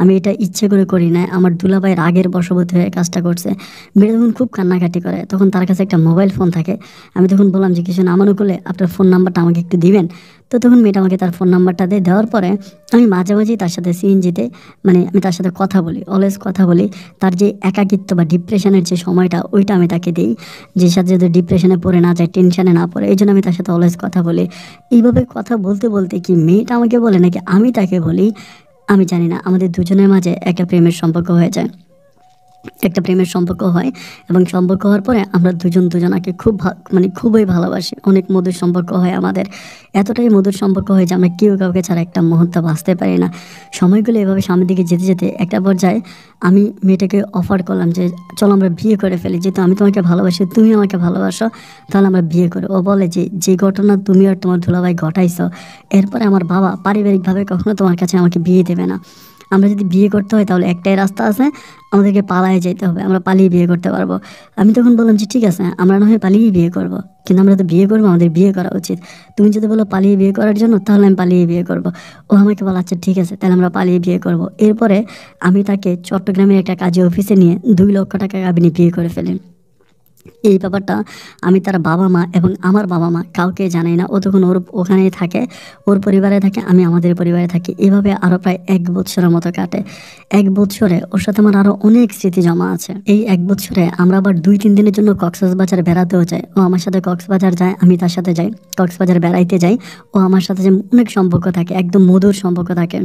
আমি এটা ইচ্ছে করে করি না, আমার দুলাভাইয়ের রাগের বশবর্তী হয়ে কাজটা করছে। মেয়েটা তখন খুব কান্নাকাটি করে। তখন তার কাছে একটা মোবাইল ফোন থাকে। আমি তখন বললাম যে কিছু না মনে করলে আপনার ফোন নাম্বারটা আমাকে একটু দিবেন। তো তখন মেয়েটা আমাকে তার ফোন নাম্বারটা দেওয়ার পরে আমি মাঝে মাঝেই তার সাথে সিএনজিতে আমি তার সাথে কথা বলি, অলওয়েজ কথা বলি। তার যে একাকিত্ব বা ডিপ্রেশনের যে সময়টা ওইটা আমি তাকে দিই, যে সাথে যাতে ডিপ্রেশনে পড়ে না যায়, টেনশনে না পড়ে। এই জন্য আমি তার সাথে অলওয়েজ কথা বলি। এইভাবে কথা বলতে বলতে কি মেয়েটা আমাকে বলে নাকি আমি তাকে বলি, আমি জানি না, আমাদের দুজনের মাঝে একটা প্রেমের সম্পর্ক হয়ে যায়। এবং সম্পর্ক হওয়ার পরে আমরা দুজনাকে খুবই ভালোবাসি। অনেক মধুর সম্পর্ক হয় আমাদের। এতটাই মধুর সম্পর্ক হয় যে আমরা কেউ কাউকে ছাড়া একটা মুহূর্ত বাঁচতে পারি না। সময়গুলো এভাবে সামনের দিকে যেতে যেতে একটা পর্যায়ে আমি মেয়েটাকে অফার করলাম যে চলো আমরা বিয়ে করে ফেলি, যেহেতু আমি তোমাকে ভালোবাসি, তুমি আমাকে ভালোবাসো, তাহলে আমরা বিয়ে করি। ও বলে যে ঘটনা তুমি আর তোমার দুলাভাই ঘটাইছো, এরপরে আমার বাবা পারিবারিকভাবে কখনো তোমার কাছে আমাকে বিয়ে দেবে না। আমরা যদি বিয়ে করতে হয় তাহলে একটাই রাস্তা আছে, আমাদেরকে পালায়ে যেতে হবে, আমরা পালিয়ে বিয়ে করতে পারবো। আমি তখন বললাম যে ঠিক আছে, আমরা না হয় পালিয়ে বিয়ে করব, কিন্তু আমরা তো বিয়ে করবো, আমাদের বিয়ে করা উচিত। তুমি যদি বলো পালিয়ে বিয়ে করার জন্য, তাহলে আমি পালিয়ে বিয়ে করব। ও আমাকে বলা আচ্ছা ঠিক আছে, তাহলে আমরা পালিয়ে বিয়ে করব। এরপরে আমি তাকে চট্টগ্রামের একটা কাজে অফিসে নিয়ে 2 লক্ষ টাকা আমি বিয়ে করে ফেলি। এই ব্যাপারটা আমি তার বাবা মা এবং আমার বাবা মা কাউকে জানাই না। ও তখন ওখানেই থাকে, ওর পরিবারে থাকে, আমি আমাদের পরিবারে থাকি। এভাবে আরও প্রায় 1 বছরের মতো কাটে। 1 বছরে ওর সাথে আমার আরও অনেক স্মৃতি জমা আছে। এই 1 বছরে আমরা আবার 2-3 দিনের জন্য কক্সবাজার বেড়াতেও যাই। ও আমার সাথে কক্সবাজার যায়, আমি তার সাথে যাই। কক্সবাজার বেড়াইতে যাই, ও আমার সাথে যে অনেক সম্পর্ক থাকে, একদম মধুর সম্পর্ক থাকে।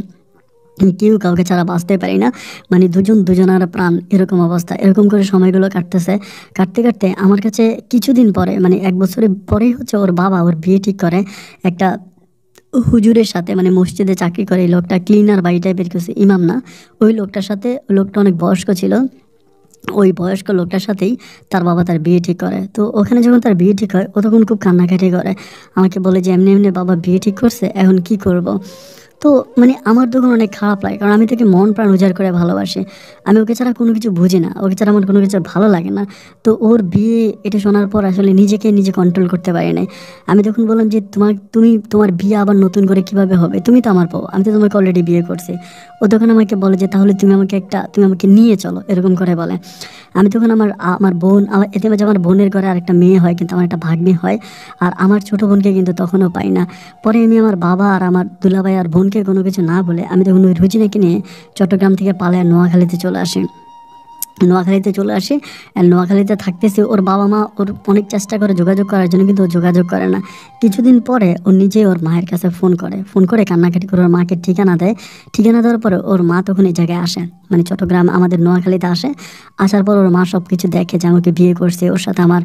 কেউ কাউকে ছাড়া বাঁচতে পারি না, মানে দুজন দুজনের প্রাণ, এরকম অবস্থা। এরকম করে সময়গুলো কাটতেছে। কাটতে কাটতে আমার কাছে কিছুদিন পরে, মানে 1 বছরের পরেই হচ্ছে ওর বাবা ওর বিয়ে ঠিক করে একটা হুজুরের সাথে, মানে মসজিদে চাকরি করে। এই লোকটা ক্লিনার বাই টাইপের কিছু, ইমাম না। ওই লোকটার সাথে, ওই লোকটা অনেক বয়স্ক ছিল, ওই বয়স্ক লোকটার সাথেই তার বাবা তার বিয়ে ঠিক করে। তো ওখানে যখন তার বিয়ে ঠিক হয়, ও তখন খুব কান্নাকাটি করে, আমাকে বলে যে এমনি এমনি বাবা বিয়ে ঠিক করছে, এখন কি করব। তো মানে আমার তখন অনেক খারাপ লাগে, কারণ আমি তাকে মন প্রাণ উজাড় করে ভালোবাসি। আমি ওকে ছাড়া কোনো কিছু বুঝি না, ওকে ছাড়া আমার কোনো কিছু ভালো লাগে না। তো ওর বিয়ে এটা শোনার পর আসলে নিজেকে নিজে কন্ট্রোল করতে পারি নাই। আমি তখন বললাম যে তোমার বিয়ে আবার নতুন করে কিভাবে হবে, তুমি তো আমার বউ, আমি তো তোমাকে অলরেডি বিয়ে করছি। ও তখন আমাকে বলে যে তাহলে তুমি আমাকে নিয়ে চলো, এরকম করে বলে। আমি তখন আমার বোন, এতে মাঝে আমার বোনের ঘরে আরেকটা মেয়ে হয়, কিন্তু আমার একটা ভাগ্নি হয়। আর আমার ছোট বোনকে কিন্তু তখনও পাই না। পরে আমি আমার বাবা আর আমার দুলাভাই আর বোনকে কোনো কিছু না বলে আমি তখন ওই রুজিনাকে নিয়ে চট্টগ্রাম থেকে পালায় নোয়াখালীতে চলে আসি। নোয়াখালীতে চলে আসি। আর নোয়াখালীতে থাকতেছি, ওর বাবা মা ওর অনেক চেষ্টা করে যোগাযোগ করার জন্য, কিন্তু ও যোগাযোগ করে না। কিছুদিন পরে ও নিজেই ওর মায়ের কাছে ফোন করে কান্নাকাটি করে ওর মাকে ঠিকানা দেয়। ঠিকানা দেওয়ার পরে ওর মা তখন এই জায়গায় আসে, মানে চট্টগ্রাম আমাদের নোয়াখালীতে আসে। আসার পর ওর মা সব কিছু দেখে যে আমাকে বিয়ে করছে, ওর সাথে আমার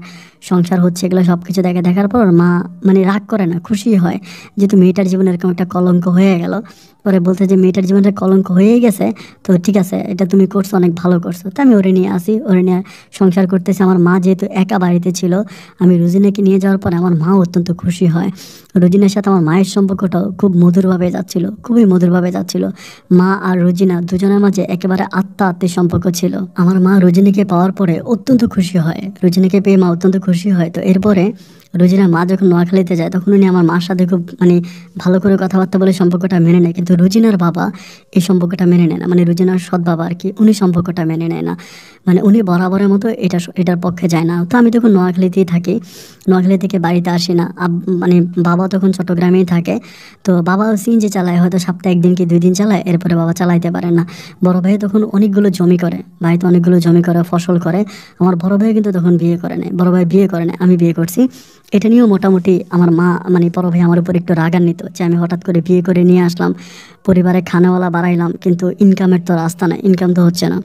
সংসার হচ্ছে, এগুলো সব কিছু দেখে। দেখার পর ওর মা মানে রাগ করে না, খুশি হয়, যেহেতু মেয়েটার জীবনে এরকম একটা কলঙ্ক হয়ে গেল। পরে বলতে যে মেয়েটার জীবনে কলঙ্ক হয়েই গেছে, তো ঠিক আছে, এটা তুমি করছো, অনেক ভালো করছো। তো আমি ওরে নিয়ে আসি, ওরে নিয়ে সংসার করতেছি। আমার মা যেহেতু একা বাড়িতে ছিল, আমি রুজিনাকে নিয়ে যাওয়ার পরে আমার মা অত্যন্ত খুশি হয়। রুজিনার সাথে আমার মায়ের সম্পর্কটাও খুব মধুরভাবে যাচ্ছিল, খুবই মধুরভাবে যাচ্ছিল। মা আর রুজিনা দুজনের মাঝে একেবারে আত্মীয় সম্পর্ক ছিল। আমার মা রুজিনাকে পাওয়ার পরে অত্যন্ত খুশি হয়, রুজিনাকে পেয়ে মা অত্যন্ত খুশি হয়। তো এরপরে রোজিনার মা যখন নোয়াখালীতে যায়, তখন উনি আমার মার সাথে খুব মানে ভালো করে কথাবার্তা বলে সম্পর্কটা মেনে নেয়। কিন্তু রোজিনার বাবা এই সম্পর্কটা মেনে নেয় না, মানে রোজিনার সৎ বাবা আর কি, উনি সম্পর্কটা মেনে নেয় না। মানে উনি বরাবরের মতো এটার পক্ষে যায় না। তো আমি তখন নোয়াখালীতেই থাকি, নোয়াখালী থেকে বাড়িতে আসি না। মানে বাবা তখন চট্টগ্রামেই থাকে। তো বাবা সিএনজি চালায়, হয়তো সপ্তাহে 1 দিন কি 2 দিন চালায়, এরপরে বাবা চালাইতে পারে না। বড় ভাই তখন অনেকগুলো জমি করে, বাড়িতে অনেকগুলো জমি করে, ফসল করে। আমার বড় ভাই কিন্তু তখন বিয়ে করে নেয়, বড় ভাই বিয়ে করে নেয়, আমি বিয়ে করছি। এটা নিয়েও মোটামুটি আমার মা, মানে বড় ভাই আমার উপর একটু রাগান্বিত যে আমি হঠাৎ করে বিয়ে করে নিয়ে আসলাম, পরিবারে খানাওয়ালা বাড়াইলাম, কিন্তু ইনকামের তো রাস্তা না, ইনকাম তো হচ্ছে না।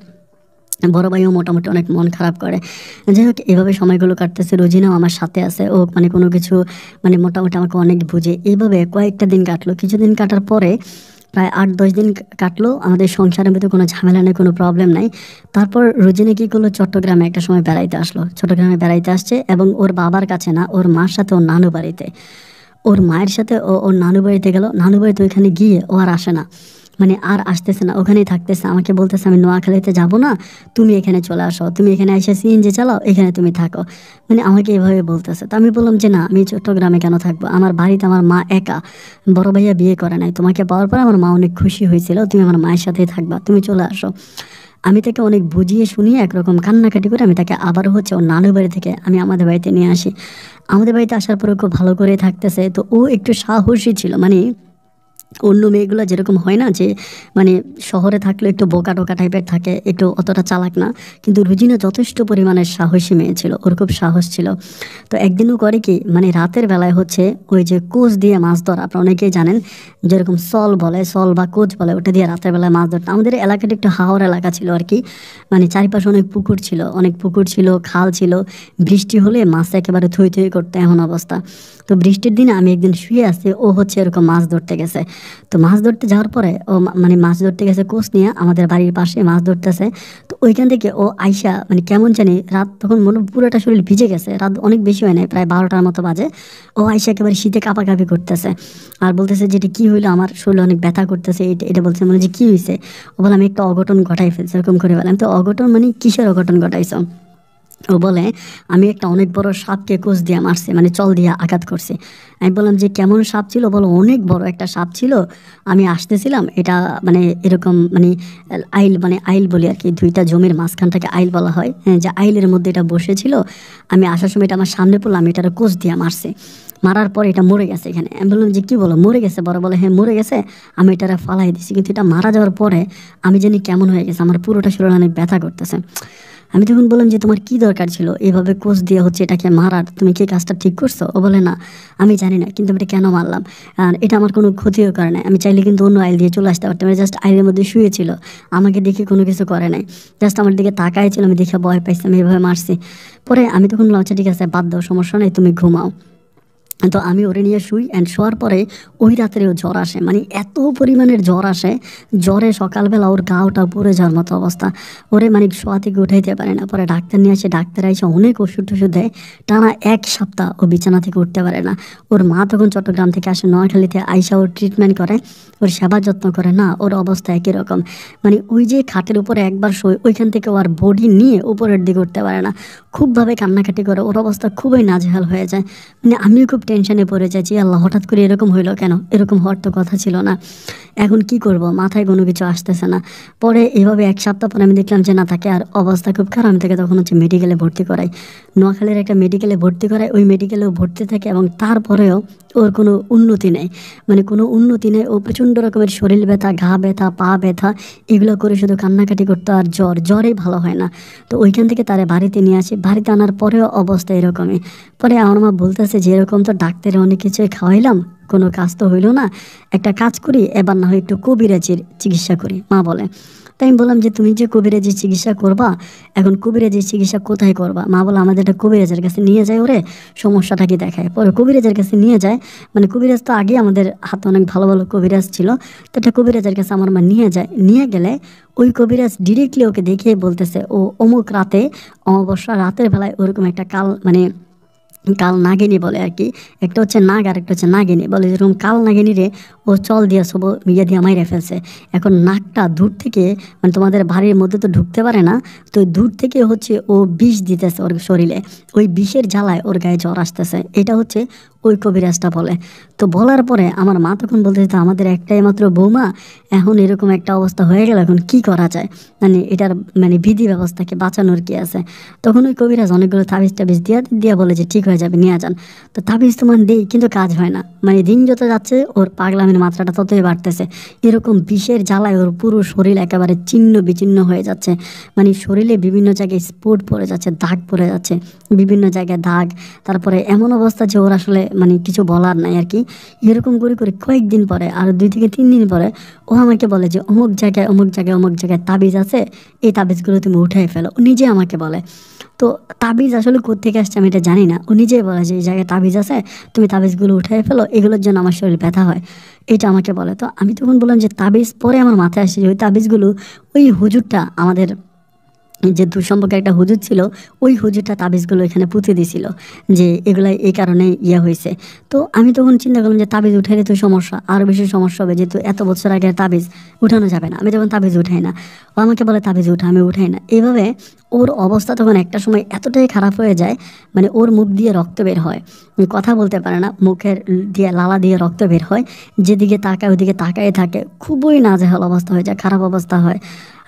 বড় ভাইও মোটামুটি অনেক মন খারাপ করে। যাই হোক, এভাবে সময়গুলো কাটতেছে। রোজিনাও আমার সাথে আছে, ও মানে কোনো কিছু মানে মোটামুটি আমাকে অনেক বুঝে। এইভাবে কয়েকটা দিন কাটলো। কিছুদিন কাটার পরে প্রায় 8-10 দিন কাটলো, আমাদের সংসারের মধ্যে কোনো ঝামেলা নেই, কোনো প্রবলেম নাই। তারপর রোজিনা কী করলো, চট্টগ্রামে একটা সময় বেড়াইতে আসলো। চট্টগ্রামে বেড়াইতে আসছে, এবং ওর বাবার কাছে না, ওর মার সাথে ওর নানু বাড়িতে, ওর মায়ের সাথে ওর নানু বাড়িতে গেল। নানু বাড়িতে ওইখানে গিয়ে ও আর আসে না, মানে আর আসতেছে না, ওখানেই থাকতেছে। আমাকে বলতেছে আমি নোয়াখালীতে যাব না, তুমি এখানে চলে আসো, তুমি এখানে এসে সিএনজি চালাও, এখানে তুমি থাকো, মানে আমাকে এভাবে বলতেছে। তো আমি বললাম যে না, আমি চট্টগ্রামে কেন থাকবো, আমার বাড়িতে আমার মা একা, বড় ভাইয়া বিয়ে করে নাই। তোমাকে পাওয়ার পর আমার মা অনেক খুশি হয়েছিল, তুমি আমার মায়ের সাথেই থাকবা, তুমি চলে আসো। আমি তাকে অনেক বুঝিয়ে শুনিয়ে একরকম কান্নাকাটি করে আমি তাকে আবারও হচ্ছে ওর নানু বাড়ি থেকে আমি আমাদের বাড়িতে নিয়ে আসি। আমাদের বাড়িতে আসার পরে খুব ভালো করে থাকতেছে। তো ও একটু সাহসী ছিল, মানে অন্য মেয়েগুলো যেরকম হয় না, যে মানে শহরে থাকলে একটু বোকা টোকা টাইপের থাকে, একটু অতটা চালাক না। কিন্তু রুজিনা যথেষ্ট পরিমাণে সাহসী মেয়ে ছিল, ওর খুব সাহস ছিল। তো একদিনও করে কি, মানে রাতের বেলায় হচ্ছে ওই যে কোচ দিয়ে মাছ ধরা, আপনারা অনেকেই জানেন, যেরকম সল বলে, সল বা কোচ বলে, ওটা দিয়ে রাতের বেলায় মাছ ধরতো। আমাদের এলাকাটা একটু হাওর এলাকা ছিল আর কি, মানে চারিপাশে অনেক পুকুর ছিল, অনেক পুকুর ছিল, খাল ছিল। বৃষ্টি হলে মাছ একেবারে থই থই করতে, এমন অবস্থা। তো বৃষ্টির দিনে আমি একদিন শুয়ে আসছি, ও হচ্ছে এরকম মাছ ধরতে গেছে। তো মাছ ধরতে যাওয়ার পরে ও মানে মাছ ধরতে গেছে কোচ নিয়ে, আমাদের বাড়ির পাশে মাছ ধরতেছে। তো ওইখান থেকে ও আইসা, মানে কেমন জানি রাত তখন মনে পুরোটা শরীর ভিজে গেছে, রাত অনেক বেশি হয় নাই, প্রায় 12টার মতো বাজে। ও আইসা একেবারে শীতে কাঁপাকাঁপি করতেছে, আর বলতেছে যে এটা কী হইলো, আমার শরীরে অনেক ব্যথা করতেছে, এটা এটা বলছে, মানে যে কী হয়েছে। ও বলে আমি একটা অঘটন ঘটাই ফেলছি, এরকম করে বললাম। তো অঘটন মানে কিসের অঘটন ঘটাইছো? ও বলে আমি একটা অনেক বড় সাপকে কোষ দিয়ে মারছে, মানে চল দিয়ে আঘাত করছে। আমি বললাম যে কেমন সাপ ছিল, বলো অনেক বড় একটা সাপ ছিল, আমি আসতেছিলাম, এটা মানে এরকম মানে আইল, মানে আইল বলি আর কি, 2টা জমির মাঝখানটাকে আইল বলা হয়, হ্যাঁ, যে আইলের মধ্যে এটা বসেছিল। আমি আসার সময় এটা আমার সামনে পড়লো, আমি এটার কোষ দিয়ে মারছে, মারার পর এটা মরে গেছে এখানে। আমি বললাম যে কী বলো, মরে গেছে? বড় বলে হ্যাঁ মরে গেছে, আমি এটারে ফালাই দিছি, কিন্তু এটা মারা যাওয়ার পরে আমি জানি কেমন হয়ে গেছে, আমার পুরোটা শরীর অনেক ব্যথা করতেছে। আমি তখন বললাম যে তোমার কি দরকার ছিল এভাবে কোচ দিয়ে হচ্ছে এটাকে মারার, তুমি কি কাজটা ঠিক করছো? ও বলে না আমি জানি না, কিন্তু আমি এটা কেন মারলাম, আর এটা আমার কোনো ক্ষতিও করে নাই, আমি চাইলে কিন্তু অন্য আইল দিয়ে চলে আসতে পারতাম, জাস্ট আইলের মধ্যে শুয়েছিল, আমাকে দেখে কোনো কিছু করে নাই, জাস্ট আমার দিকে তাকাই ছিল, আমি দেখে ভয় পাইছি, আমি এভাবে মারছি। পরে আমি তখন বললাম আচ্ছা ঠিক আছে বাদ দাও, সমস্যা নেই, তুমি ঘুমাও। তো আমি ওরে নিয়ে শুই, অ্যান্ড শোয়ার পরে ওই রাত্রেও জ্বর আসে, মানে এত পরিমাণের জ্বর আসে, জ্বরে সকালবেলা ওর গা ওটা পুড়ে যাওয়ার মতো অবস্থা, ওরে মানে শোয়া থেকে উঠাইতে পারে না। পরে ডাক্তার নিয়ে আসে, ডাক্তার এসে অনেক ওষুধ টষুধ দেয়, টানা 1 সপ্তাহ ও বিছানা থেকে উঠতে পারে না। ওর মা তখন চট্টগ্রাম থেকে আসে, নোয়াখালীতে আইসা ওর ট্রিটমেন্ট করে, ওর সেবা যত্ন করে, না ওর অবস্থা একই রকম, মানে ওই যে খাটের উপরে একবার শোয় ওইখান থেকে ওর বডি নিয়ে উপরের দিকে উঠতে পারে না, খুবভাবে কান্নাকাটি করে, ওর অবস্থা খুবই নাজেহাল হয়ে যায়। মানে আমিও খুব টেনশনে পড়ে যাই যে আল্লাহ হঠাৎ করে এরকম হইলো কেন, এরকম হওয়ার তো কথা ছিল না, এখন কি করব, মাথায় কোনো কিছু আসতেছে না। পরে এভাবে 1 সপ্তাহ পরে আমি দেখলাম যে না, তাকে আর অবস্থা খুব খারাপ, আমি তাকে তখন হচ্ছে মেডিকেলে ভর্তি করাই, নোয়াখালীর একটা মেডিকেলে ভর্তি করাই, ওই মেডিকেলেও ভর্তি থাকে, এবং তারপরেও ওর কোনো উন্নতি নেই, মানে কোনো উন্নতি নেই, ও প্রচণ্ড রকমের শরীর ব্যথা, ঘা ব্যথা, পা ব্যথা, এগুলো করে শুধু কান্নাকাটি করতো, আর জ্বরেই ভালো হয় না। তো ওইখান থেকে তারে বাড়িতে নিয়ে আসি, বাড়িতে আনার পরেও অবস্থা এরকমই। পরে আমার মা বলতেছে যে এরকম তো ডাক্তারে অনেক কিছুই খাওয়াইলাম, কোনো কাজ তো হইলো না, একটা কাজ করি, এবার না হয় একটু কবিরাজির চিকিৎসা করি, মা বলে। তাই আমি বললাম যে তুমি যে কবিরাজি চিকিৎসা করবা, এখন কবিরাজি চিকিৎসা কোথায় করবা? মা বলে আমাদের একটা কবিরাজের কাছে নিয়ে যায়, ওরে সমস্যাটা কি দেখায়। পরে কবিরাজের কাছে নিয়ে যায়, মানে কবিরাজ তো আগে আমাদের হাতে অনেক ভালো ভালো কবিরাজ ছিল, তো একটা কবিরাজের কাছে আমার মা নিয়ে যায়, নিয়ে গেলে ওই কবিরাজ ডিরেক্টলি ওকে দেখিয়ে বলতেছে ও অমুক রাতে, অমাবস্যা রাতের বেলায় ওরকম একটা কাল, মানে কাল নাগিনী বলে আর কি, একটা হচ্ছে নাগ আর একটা হচ্ছে নাগিনী বলে, যেরকম কাল নাগিনী রে ও চল দিয়া সব ইয়ে দিয়ে মাইরে ফেলছে। এখন নাগটা দূর থেকে, মানে তোমাদের বাড়ির মধ্যে তো ঢুকতে পারে না, তো দূর থেকে হচ্ছে ও বিষ দিতেছে ওর শরীরে, ওই বিষের জ্বালায় ওর গায়ে জ্বর আসতেছে, এটা হচ্ছে ওই কবিরাজটা বলে। তো বলার পরে আমার মা তখন বলতেছে তো আমাদের একটাই মাত্র বৌমা, এখন এরকম একটা অবস্থা হয়ে গেল, এখন কি করা যায়, মানে এটার মানে বিধি ব্যবস্থাকে বাঁচানোর কি আছে? তখন ওই কবিরাজ অনেকগুলো তাবিজ টাবিজ দিয়া বলে যে ঠিক হয়ে যাবে, নিয়ে যান। তো তাবিজ তোমার দেই, কিন্তু কাজ হয় না, মানে দিন যত যাচ্ছে ওর পাগলামির মাত্রাটা ততই বাড়তেছে, এরকম বিষের জ্বালায় ওর পুরো শরীর একেবারে ছিন্ন বিচ্ছিন্ন হয়ে যাচ্ছে, মানে শরীরে বিভিন্ন জায়গায় স্পট পড়ে যাচ্ছে, দাগ পড়ে যাচ্ছে, বিভিন্ন জায়গায় দাগ, তারপরে এমন অবস্থা যে ওর আসলে মানে কিছু বলার নাই আর কি। এরকম করে করে কয়েকদিন পরে, আর 2 থেকে 3 দিন পরে ও আমাকে বলে যে অমুক জায়গায় অমুক জায়গায় অমুক জায়গায় তাবিজ আছে, এই তাবিজগুলো তুমি উঠাই ফেলো, ও নিজে আমাকে বলে। তো তাবিজ আসলে কোত্থেকে আসছে আমি এটা জানি না, ও নিজেই বলে যে এই জায়গায় তাবিজ আছে, তুমি তাবিজগুলো উঠাই ফেলো, এগুলোর জন্য আমার শরীর ব্যথা হয়, এটা আমাকে বলে। তো আমি তখন বললাম যে তাবিজ, পরে আমার মাথায় আসছে যে ওই তাবিজগুলো ওই হুজুরটা আমাদের যে দুঃসম্পর্কে একটা হুজুর ছিল, ওই হুজুরটা তাবিজগুলো এখানে পুঁতে দিছিল, যে এগুলাই এই কারণে ইয়ে হয়েছে। তো আমি তখন চিন্তা করলাম যে তাবিজ উঠাইলে তো সমস্যা, আরও বেশি সমস্যা হবে, যেহেতু এত বছর আগের তাবিজ উঠানো যাবে না। আমি তখন তাবিজ উঠাই না, ও আমাকে বলে তাবিজ উঠা, আমি উঠাই না। এইভাবে ওর অবস্থা তখন একটা সময় এতটাই খারাপ হয়ে যায়, মানে ওর মুখ দিয়ে রক্ত বের হয়, কথা বলতে পারে না, মুখের দিয়ে লালা দিয়ে রক্ত বের হয়, যেদিকে তাকায় ওদিকে তাকায় থাকে, খুবই নাজেহাল অবস্থা হয়ে যায়, খারাপ অবস্থা হয়।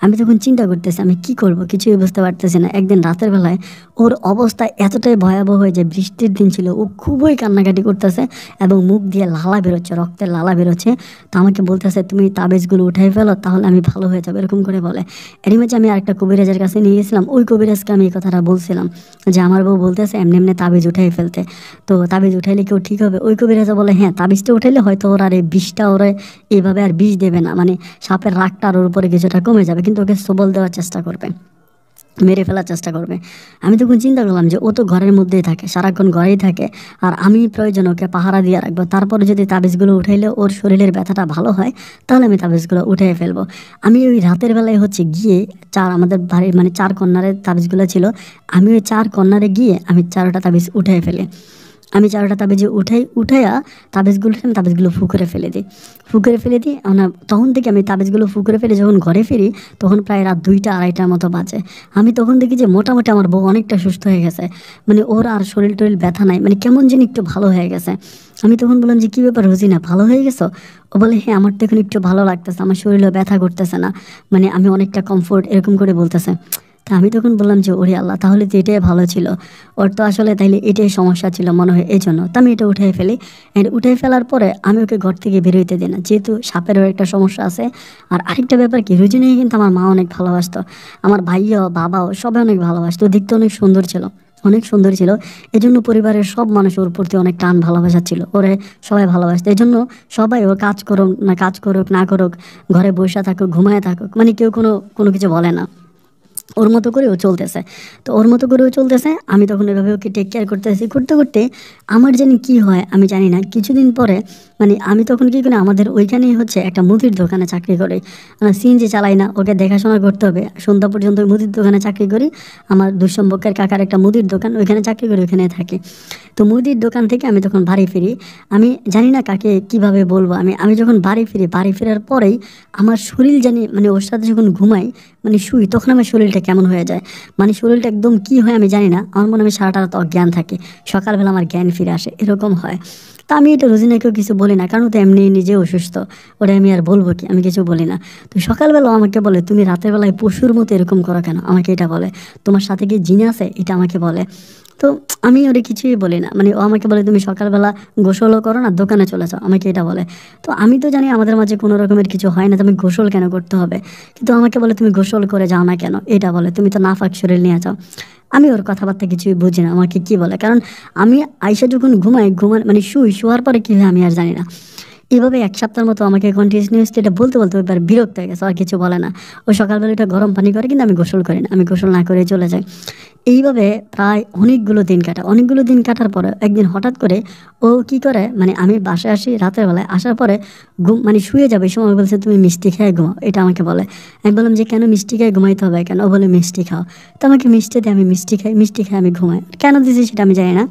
আমি তখন চিন্তা করতেছি আমি কি করব, কিছুই বুঝতে পারতেছি না। একদিন রাতের বেলায় ওর অবস্থা এতটাই ভয়াবহ হয়ে যায়, বৃষ্টির দিন ছিল, ও খুবই কান্নাকাটি করতেছে এবং মুখ দিয়ে লালা বেরোচ্ছে, রক্তের লালা বেরোচ্ছে। তো আমাকে বলতেছে তুমি তাবিজগুলো উঠাই ফেলো, তাহলে আমি ভালো হয়ে যাবো, এরকম করে বলে। এরই মাঝে আমি আরেকটা কবিরাজের কাছে নিয়ে গেছিলাম, ওই কবিরাজকে আমি এই কথাটা বলছিলাম যে আমার বউ বলতেছে এমনি এমনি তাবিজ উঠাই ফেলতে, তো তাবিজ উঠাইলে কেউ ঠিক হবে? ওই কবিরাজা বলে হ্যাঁ, তাবিজটা উঠাইলে হয়তো ওর আর এই বিষটা ওরে এইভাবে আর বিষ দেবে না, মানে সাপের রাগটা ওর উপরে কিছুটা কমে যাবে, কিন্তু ওকে সবল দেওয়ার চেষ্টা করবে, মেরে ফেলার চেষ্টা করবে। আমি তখন চিন্তা করলাম যে ও তো ঘরের মধ্যেই থাকে, সারাক্ষণ ঘরেই থাকে, আর আমি প্রয়োজন ওকে পাহারা দিয়ে রাখবো, তারপরে যদি তাবিজগুলো উঠাইলে ওর শরীরের ব্যথাটা ভালো হয়, তাহলে আমি তাবিজগুলো উঠিয়ে ফেলবো। আমি ওই রাতের বেলায় হচ্ছে গিয়ে আমাদের বাড়ির মানে 4 কর্নারের তাবিজগুলো ছিল, আমি ওই 4 কর্নারে গিয়ে আমি 4টা তাবিজ উঠিয়ে ফেলি। আমি 4টা তাবিজ উঠাইয়া তাবিজগুলো ফু করে ফেলে দিই, তখন থেকে আমি তাবিজগুলো ফু করে ফেলে যখন ঘরে ফিরি, তখন প্রায় রাত 2টা 2:30টার মতো বাজে। আমি তখন দেখি যে মোটামুটি আমার বউ অনেকটা সুস্থ হয়ে গেছে, মানে ওর আর শরীর টরিল ব্যথা নাই, মানে কেমন যেন একটু ভালো হয়ে গেছে। আমি তখন বললাম যে কী ব্যাপার রোজিনা, ভালো হয়ে গেছো? ও বলে হ্যাঁ, আমার তো এখন একটু ভালো লাগতেছে, আমার শরীরেও ব্যথা করতেছে না, মানে আমি অনেকটা কমফোর্ট, এরকম করে বলতেছে। তা আমি তখন বললাম যে ওরে আল্লাহ, তাহলে তো এটাই ভালো ছিল, ওর তো আসলে তাইলে এটাই সমস্যা ছিল মনে হয়, এই জন্য তো আমি এটা উঠে ফেলি। অ্যান্ড উঠে ফেলার পরে আমি ওকে ঘর থেকে বেরোইতে দিই না, যেহেতু সাপেরও একটা সমস্যা আছে। আর আরেকটা ব্যাপার কি, রুজিনাকে কিন্তু আমার মা অনেক ভালোবাসতো, আমার ভাইয়াও বাবাও সবাই অনেক ভালোবাসতো, দেখতে অনেক সুন্দর ছিল, অনেক সুন্দর ছিল। এজন্য পরিবারের সব মানুষ ওর প্রতি অনেক টান ভালোবাসা ছিল, ওরে সবাই ভালোবাসতো। এই জন্য সবাই ওর কাজ করুক না করুক, ঘরে বসে থাকুক ঘুমায় থাকুক, মানে কেউ কোনো কোনো কিছু বলে না, ওর মতো করে ও চলতেছে। তো ওর মতো করে ও চলতেছে, আমি তখন এভাবে ওকে টেক কেয়ার করতেছি, করতে করতে আমার জানি কি হয় আমি জানি না, কিছুদিন পরে মানে আমি তখন কী করি, আমাদের ওইখানেই হচ্ছে একটা মুদির দোকানে চাকরি করি, সিএনজি চালাই না, ওকে দেখাশোনা করতে হবে, সন্ধ্যা পর্যন্ত ওই মুদির দোকানে চাকরি করি। আমার দুঃসম্পর্কের কাকার একটা মুদির দোকান, ওইখানে চাকরি করি, ওইখানে থাকি। তো মুদির দোকান থেকে আমি তখন বাড়ি ফিরি, আমি জানি না কাকে কিভাবে বলবো, আমি আমি যখন বাড়ি ফিরি, বাড়ি ফেরার পরেই আমার শরীর জানি মানে ওর সাথে যখন ঘুমাই মানে শুই, তখন আমার শরীরটা কেমন হয়ে যায়, মানে শরীরটা একদম কি হয় আমি জানি না, আমার মনে হয় আমি সারাটা রাত অজ্ঞান থাকি, সকালবেলা আমার জ্ঞান ফিরে আসে, এরকম হয়। তা আমি এটা রোজিনাকেও কিছু বলি না, কারণ তো এমনি নিজে অসুস্থ, ওটা আমি আর বলবো কি, আমি কিছু বলি না। তো সকালবেলাও আমাকে বলে তুমি রাতের বেলায় পশুর মতো এরকম করো কেন, আমাকে এটা বলে, তোমার সাথে কি জিন আছে, এটা আমাকে বলে। তো আমি ওরে কিছুই বলি না, মানে ও আমাকে বলে তুমি সকালবেলা গোসলও করো না, দোকানে চলে যাও, আমাকে এটা বলে। তো আমি তো জানি আমাদের মাঝে কোনো রকমের কিছু হয় না, তুমি গোসল কেন করতে হবে, কিন্তু আমাকে বলে তুমি গোসল করে যাও না কেন, এটা বলে, তুমি তো নাফাক শরীর নিয়ে যাও। আমি ওর কথাবার্তা কিছুই বুঝি না, আমাকে কি বলে, কারণ আমি আইসা যখন মানে শোয়ার পরে কী হয় আমি আর জানি না। এভাবে এক সপ্তাহের মতো আমাকে কন্টিনিউসলি এটা বলতে বলতে এবার বিরক্ত হয়ে গেছে, আর কিছু বলে না। ও সকালবেলা এটা গরম পানি করে, কিন্তু আমি গোসল করি না, আমি গোসল না করে চলে যাই। এইভাবে প্রায় অনেকগুলো দিন কাটার পরে একদিন হঠাৎ করে ও কি করে, মানে আমি বাসায় আসি রাতের বেলায়, আসার পরে মানে শুয়ে যাবে এই সময় বলছে তুমি মিষ্টি খেয়ে ঘুমাও, এটা আমাকে বলে। আমি বললাম যে কেন মিষ্টি খেয়ে ঘুমাইতে হবে কেন, ও বলে মিষ্টি খাও। তো আমাকে মিষ্টি দিয়ে আমি মিষ্টি খাই আমি ঘুমাই, কেন দিয়েছি সেটা আমি জানি না।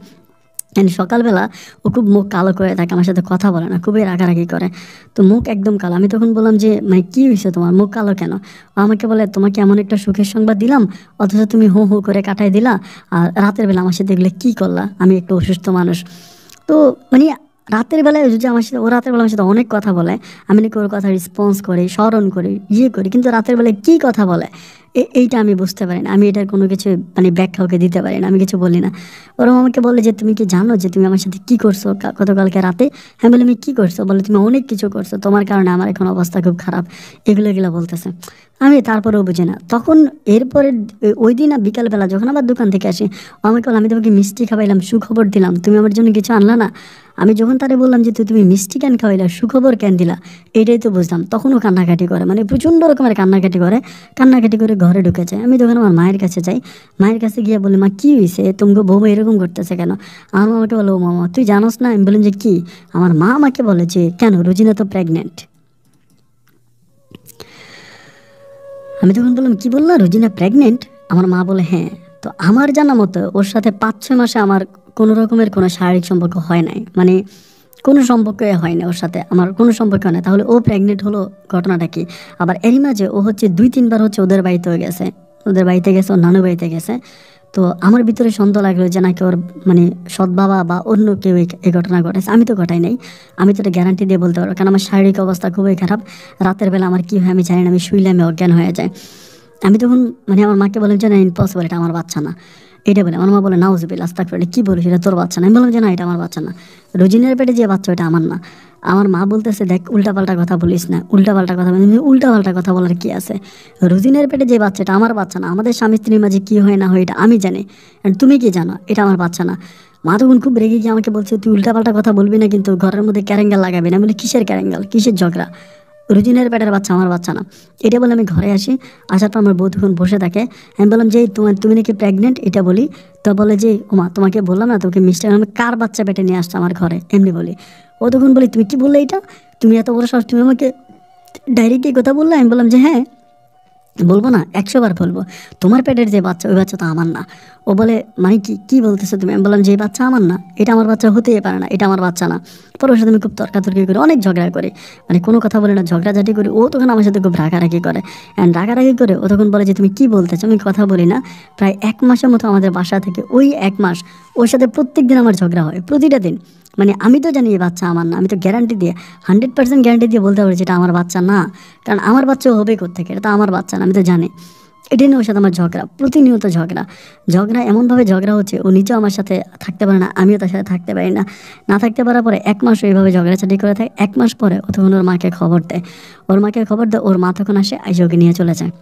সকালবেলা ও খুব মুখ কালো করে থাকে, আমার সাথে কথা বলে না, খুবই রাগারাগি করে, তো মুখ একদম কালো। আমি তখন বললাম যে মানে কী হয়েছে তোমার, মুখ কালো কেন? ও আমাকে বলে তোমাকে এমন একটা সুখের সংবাদ দিলাম, অথচ তুমি হু হু করে কাটাই দিলা, আর রাতের বেলা আমার সাথে এগুলো কী করলা, আমি একটু অসুস্থ মানুষ। তো মানে রাতের বেলায় যদি আমার সাথে, ও রাতের বেলা আমার সাথে অনেক কথা বলে, আমি নাকি ওর কথা রেসপন্স করি, স্মরণ করি, করি, কিন্তু রাতের বেলায় কী কথা বলে এইটা আমি বুঝতে পারি না, আমি এটার কোনো কিছু মানে ব্যাখ্যা ওকে দিতে পারি না, আমি কিছু বলি না। ওরম আমাকে বলে যে তুমি কি জানো যে তুমি আমার সাথে কী করছো গতকালকে রাতে? হ্যাঁ বলে আমি কী করছো, বলে তুমি অনেক কিছু করছো, তোমার কারণে আমার এখন অবস্থা খুব খারাপ, এগুলো বলতেছে। আমি তারপরেও বুঝি না। তখন এরপরে ওই দিন বিকালবেলা যখন আবার দোকান থেকে আসি, ও আমাকে বলে আমি তোমাকে মিষ্টি খাওয়াইলাম, সুখবর দিলাম, তুমি আমার জন্য কিছু আনলা না? আমি যখন তারে বললাম যে তুমি মিষ্টি কেন খাওয়াইলা, সুখবর কেন দিলা, এটাই তো বুঝলাম। তখনও কান্নাকাটি করে, মানে প্রচণ্ড রকমের কান্নাকাটি করে ঘরে ঢুকে যায়। আমি তখন আমার মায়ের কাছে যাই, মায়ের কাছে গিয়ে বলি মা কী হয়েছে, তোমাকে বউ এরকম করতেছে কেন? আমার মা আমাকে বলো ও মামা তুই জানোস না? আমি বললাম যে কী? আমার মা আমাকে বলে যে কেন, রোজিনা তো প্রেগনেন্ট। আমি তখন বললাম কী বললা, রোজিনা প্রেগনেন্ট? আমার মা বলে হ্যাঁ। তো আমার জানা মতো ওর সাথে 5-6 মাসে আমার কোনো রকমের কোনো শারীরিক সম্পর্ক হয় নাই, মানে কোনো সম্পর্ক হয় না ওর সাথে, আমার কোনো সম্পর্ক হয় না। তাহলে ও প্রেগনেন্ট হলো ঘটনাটা কি? আবার এরই মাঝে ও হচ্ছে 2-3 বার হচ্ছে ওদের বাড়িতেও গেছে, ওর নানু বাড়িতে গেছে। তো আমার ভিতরে সন্দেহ লাগলো যে নাকি ওর মানে সৎ বাবা বা অন্য কেউ এই ঘটনা ঘটেছে। আমি তো ঘটাই নাই, আমি তো এটা গ্যারান্টি দিয়ে বলতে পারবো, কারণ আমার শারীরিক অবস্থা খুবই খারাপ। রাতের বেলা আমার কী হয় আমি জানি না, আমি শুইলে আমি অজ্ঞান হয়ে যায়। আমি তখন মানে আমার মাকে বললাম যে না ইম্পসিবল, এটা আমার বাচ্চা না, এটা বলে। আমার মা বলে নাউজুবিল্লাহ আস্তাগফিরুল্লাহ, কী বলিস, এটা তোর বাচ্চা না? আমি বললাম যে না এটা আমার বাচ্চা না, রোজিনের পেটে যে বাচ্চা ওটা আমার না। আমার মা বলতেছে দেখ উল্টাপাল্টা কথা বলিস না, উল্টাপাল্টা কথা বলার কি আছে? রোজিনের পেটে যে বাচ্চাটা আমার বাচ্চা না, আমাদের স্বামী স্ত্রীর মাঝে কী হয় না হয় এটা আমি জানি, আর তুমি কি জানো এটা আমার বাচ্চা না? মা তখন খুব রেগে গিয়ে আমাকে বলছে তুই উল্টাপাল্টা কথা বলবি না, কিন্তু ঘরের মধ্যে ক্যারেঙ্গাল লাগাবি না। বলে কিসের ক্যারেঙ্গাল, কিসের ঝগড়া? রোজিনের পেটের বাচ্চা আমার বাচ্চা না। এটা বলে আমি ঘরে আসি, আসার পর আমার বউ তখন বসে থাকে। আমি বললাম যে তুমি নাকি প্রেগনেন্ট এটা বলি, তো বলে যে ওমা তোমাকে বললাম না তোকে মিষ্টি, আমি কার বাচ্চা পেটে নিয়ে আসছে আমার ঘরে, এমনি বলি। ও তখন বলি তুমি কি বললে এটা, তুমি এত বড় সাহস, তুমি আমাকে ডাইরেক্ট এই কথা বললে? আমি বললাম যে হ্যাঁ বলবো না, 100 বার বলবো, তোমার পেটের যে বাচ্চা ওই বাচ্চা তো আমার না। ও বলে মানে কি বলতেছো তুমি? আমি বললাম যে এই বাচ্চা আমার না, এটা আমার বাচ্চা হতেই পারে না, এটা আমার বাচ্চা না। পরে ওর সাথে আমি খুব তর্কাতর্কি করি, অনেক ঝগড়া করি, মানে কোনো কথা বলে না, ঝগড়াঝাটি করি। ও তখন আমার সাথে খুব রাগারাগি করে, অ্যান্ড রাগারাগি করে ও তখন বলে যে তুমি কি বলতেছো, আমি কথা বলি না। প্রায় 1 মাসের মতো আমাদের বাসা থেকে, ওই 1 মাস ওর সাথে প্রত্যেক দিন আমার ঝগড়া হয়, প্রতিটা দিন। মানে আমি তো জানি এই বাচ্চা আমার না, আমি তো গ্যারান্টি দিয়ে 100% গ্যারান্টি দিয়ে বলতে পারি যেটা আমার বাচ্চা না, কারণ আমার বাচ্চা হবে কোত্থেকে, এটা তো আমার বাচ্চা না, আমি তো জানি। এটা নিয়ে ওর সাথে আমার ঝগড়া, প্রতিনিয়ত ঝগড়া এমনভাবে ঝগড়া হচ্ছে, ও নিজেও আমার সাথে থাকতে পারে না, আমিও তার সাথে থাকতে পারি না। না থাকতে পারার পরে 1 মাস এইভাবে ঝগড়াঝাটি করে থাকে। 1 মাস পরে ও তখন ওর মাকে খবর দেয়। ওর মা তখন আসে, আইসে ওকে নিয়ে চলে যায়।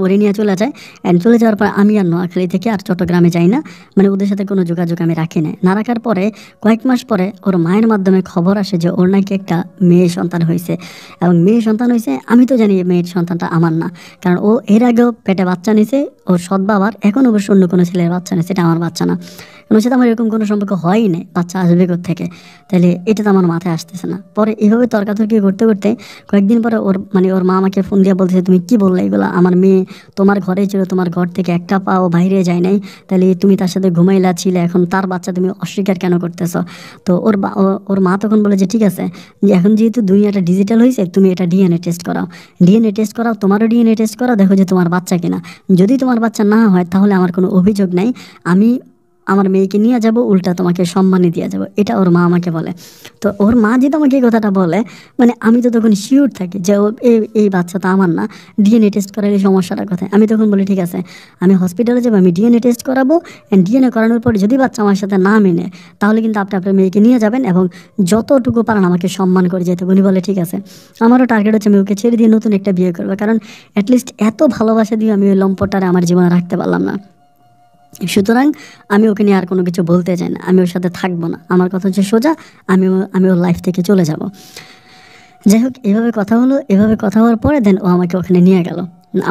ওরে নিয়ে চলে যায়। অ্যান্ড চলে যাওয়ার পর আমি আর নোয়াখালী থেকে আর চট্টগ্রামে যাই না, মানে ওদের সাথে কোনো যোগাযোগ আমি রাখি না রাখার পরে কয়েক মাস পরে ওর মায়ের মাধ্যমে খবর আসে যে ওর নাকি একটা মেয়ে সন্তান হয়েছে। এবং মেয়ে সন্তান হয়েছে, আমি তো জানি মেয়ের সন্তানটা আমার না, কারণ ও এর আগেও পেটে বাচ্চা নিছে ওর সৎ বাবার, এখন অবশ্য অন্য কোনো ছেলের বাচ্চা নিছে, এটা আমার বাচ্চা না। ওর সাথে আমার এরকম কোনো সম্পর্ক হয়ই না, বাচ্চা আসবে থেকে, তাহলে এটা তো আমার মাথায় আসতেছে না। পরে এভাবে তর্কাতর্কি করতে করতে কয়েকদিন পরে ওর মা আমাকে ফোন দিয়ে বলতেছে, তুমি কি বললে এগুলো? আমার মেয়ে তোমার ঘরে ছিল, তোমার ঘর থেকে একটা পাও বাইরে যায় নাই, তাহলে তুমি তার সাথে ঘুমাইলা ছিলে, এখন তার বাচ্চা তুমি অস্বীকার কেন করতেছ? তো ওর মা তখন বলে যে ঠিক আছে, যে এখন যেহেতু দুনিয়াটা ডিজিটাল হয়েছে, তুমি এটা ডিএনএ টেস্ট করাও, তোমারও ডিএনএ টেস্ট করাও, দেখো যে তোমার বাচ্চা কিনা। যদি তোমার বাচ্চা না হয় তাহলে আমার কোনো অভিযোগ নাই, আমি আমার মেয়েকে নিয়ে যাব, উল্টা তোমাকে সম্মানই দিয়ে যাবো, এটা ওর মা আমাকে বলে। তো ওর মা যেটা আমাকে এই কথাটা বলে, মানে আমি তো তখন শিওর থাকি যে এই বাচ্চা তো আমার না, ডিএনএ টেস্ট করার এই সমস্যাটার কথা। আমি তখন বলি ঠিক আছে, আমি হসপিটালে যাবো, আমি ডিএনএ টেস্ট করাবো, অ্যান্ড ডিএনএ করানোর পর যদি বাচ্চা আমার সাথে না মেনে, তাহলে কিন্তু আপনি আপনার মেয়েকে নিয়ে যাবেন এবং যতটুকু পারেন আমাকে সম্মান করে যেতে। উনি বলে ঠিক আছে। আমারও টার্গেট হচ্ছে আমি ওকে ছেড়ে দিয়ে নতুন একটা বিয়ে করবো, কারণ অ্যাটলিস্ট এত ভালোবাসা দিয়ে আমি ওই লম্পটারে আমার জীবনে রাখতে পারলাম না। সুতরাং আমি ওকে নিয়ে আর কোনো কিছু বলতে চাই না, আমি ওর সাথে থাকবো না। আমার কথা হচ্ছে সোজা, আমি ওর লাইফ থেকে চলে যাব। যাই হোক, এভাবে কথা হওয়ার পরে দেন ও আমাকে ওখানে নিয়ে গেল।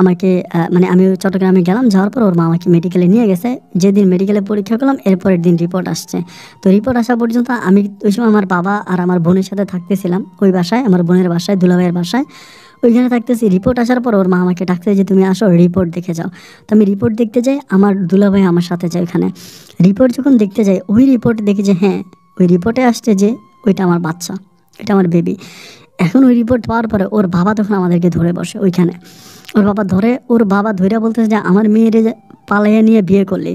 আমাকে মানে আমি চট্টগ্রামে গেলাম, যাওয়ার পর ওর মা আমাকে মেডিকেলে নিয়ে গেছে। যেদিন মেডিকেলে পরীক্ষা করলাম, এরপরের দিন রিপোর্ট আসছে। তো রিপোর্ট আসা পর্যন্ত আমি ওই সময় আমার বাবা আর আমার বোনের সাথে থাকতেছিলাম ওই বাসায়, আমার বোনের বাসায়, দুলাভাইয়ের বাসায়। ওইখানে থাকতেছি। রিপোর্ট আসার পর ওর মা আমাকে ডাকছে যে তুমি আসো, রিপোর্ট দেখে যাও। তো আমি রিপোর্ট দেখতে যাই, আমার দুলাভাই আমার সাথে যায় ওখানে। রিপোর্ট যখন দেখতে যাই, ওই রিপোর্টে দেখি যে হ্যাঁ, ওই রিপোর্টে আসছে যে ওইটা আমার বাচ্চা, এটা আমার বেবি। এখন ওই রিপোর্ট পাওয়ার পরে ওর বাবা তখন আমাদেরকে ধরে বসে ওইখানে। ওর বাবা ধইরা বলতেছে যে আমার মেয়েরে পালাইয়া নিয়ে বিয়ে করলি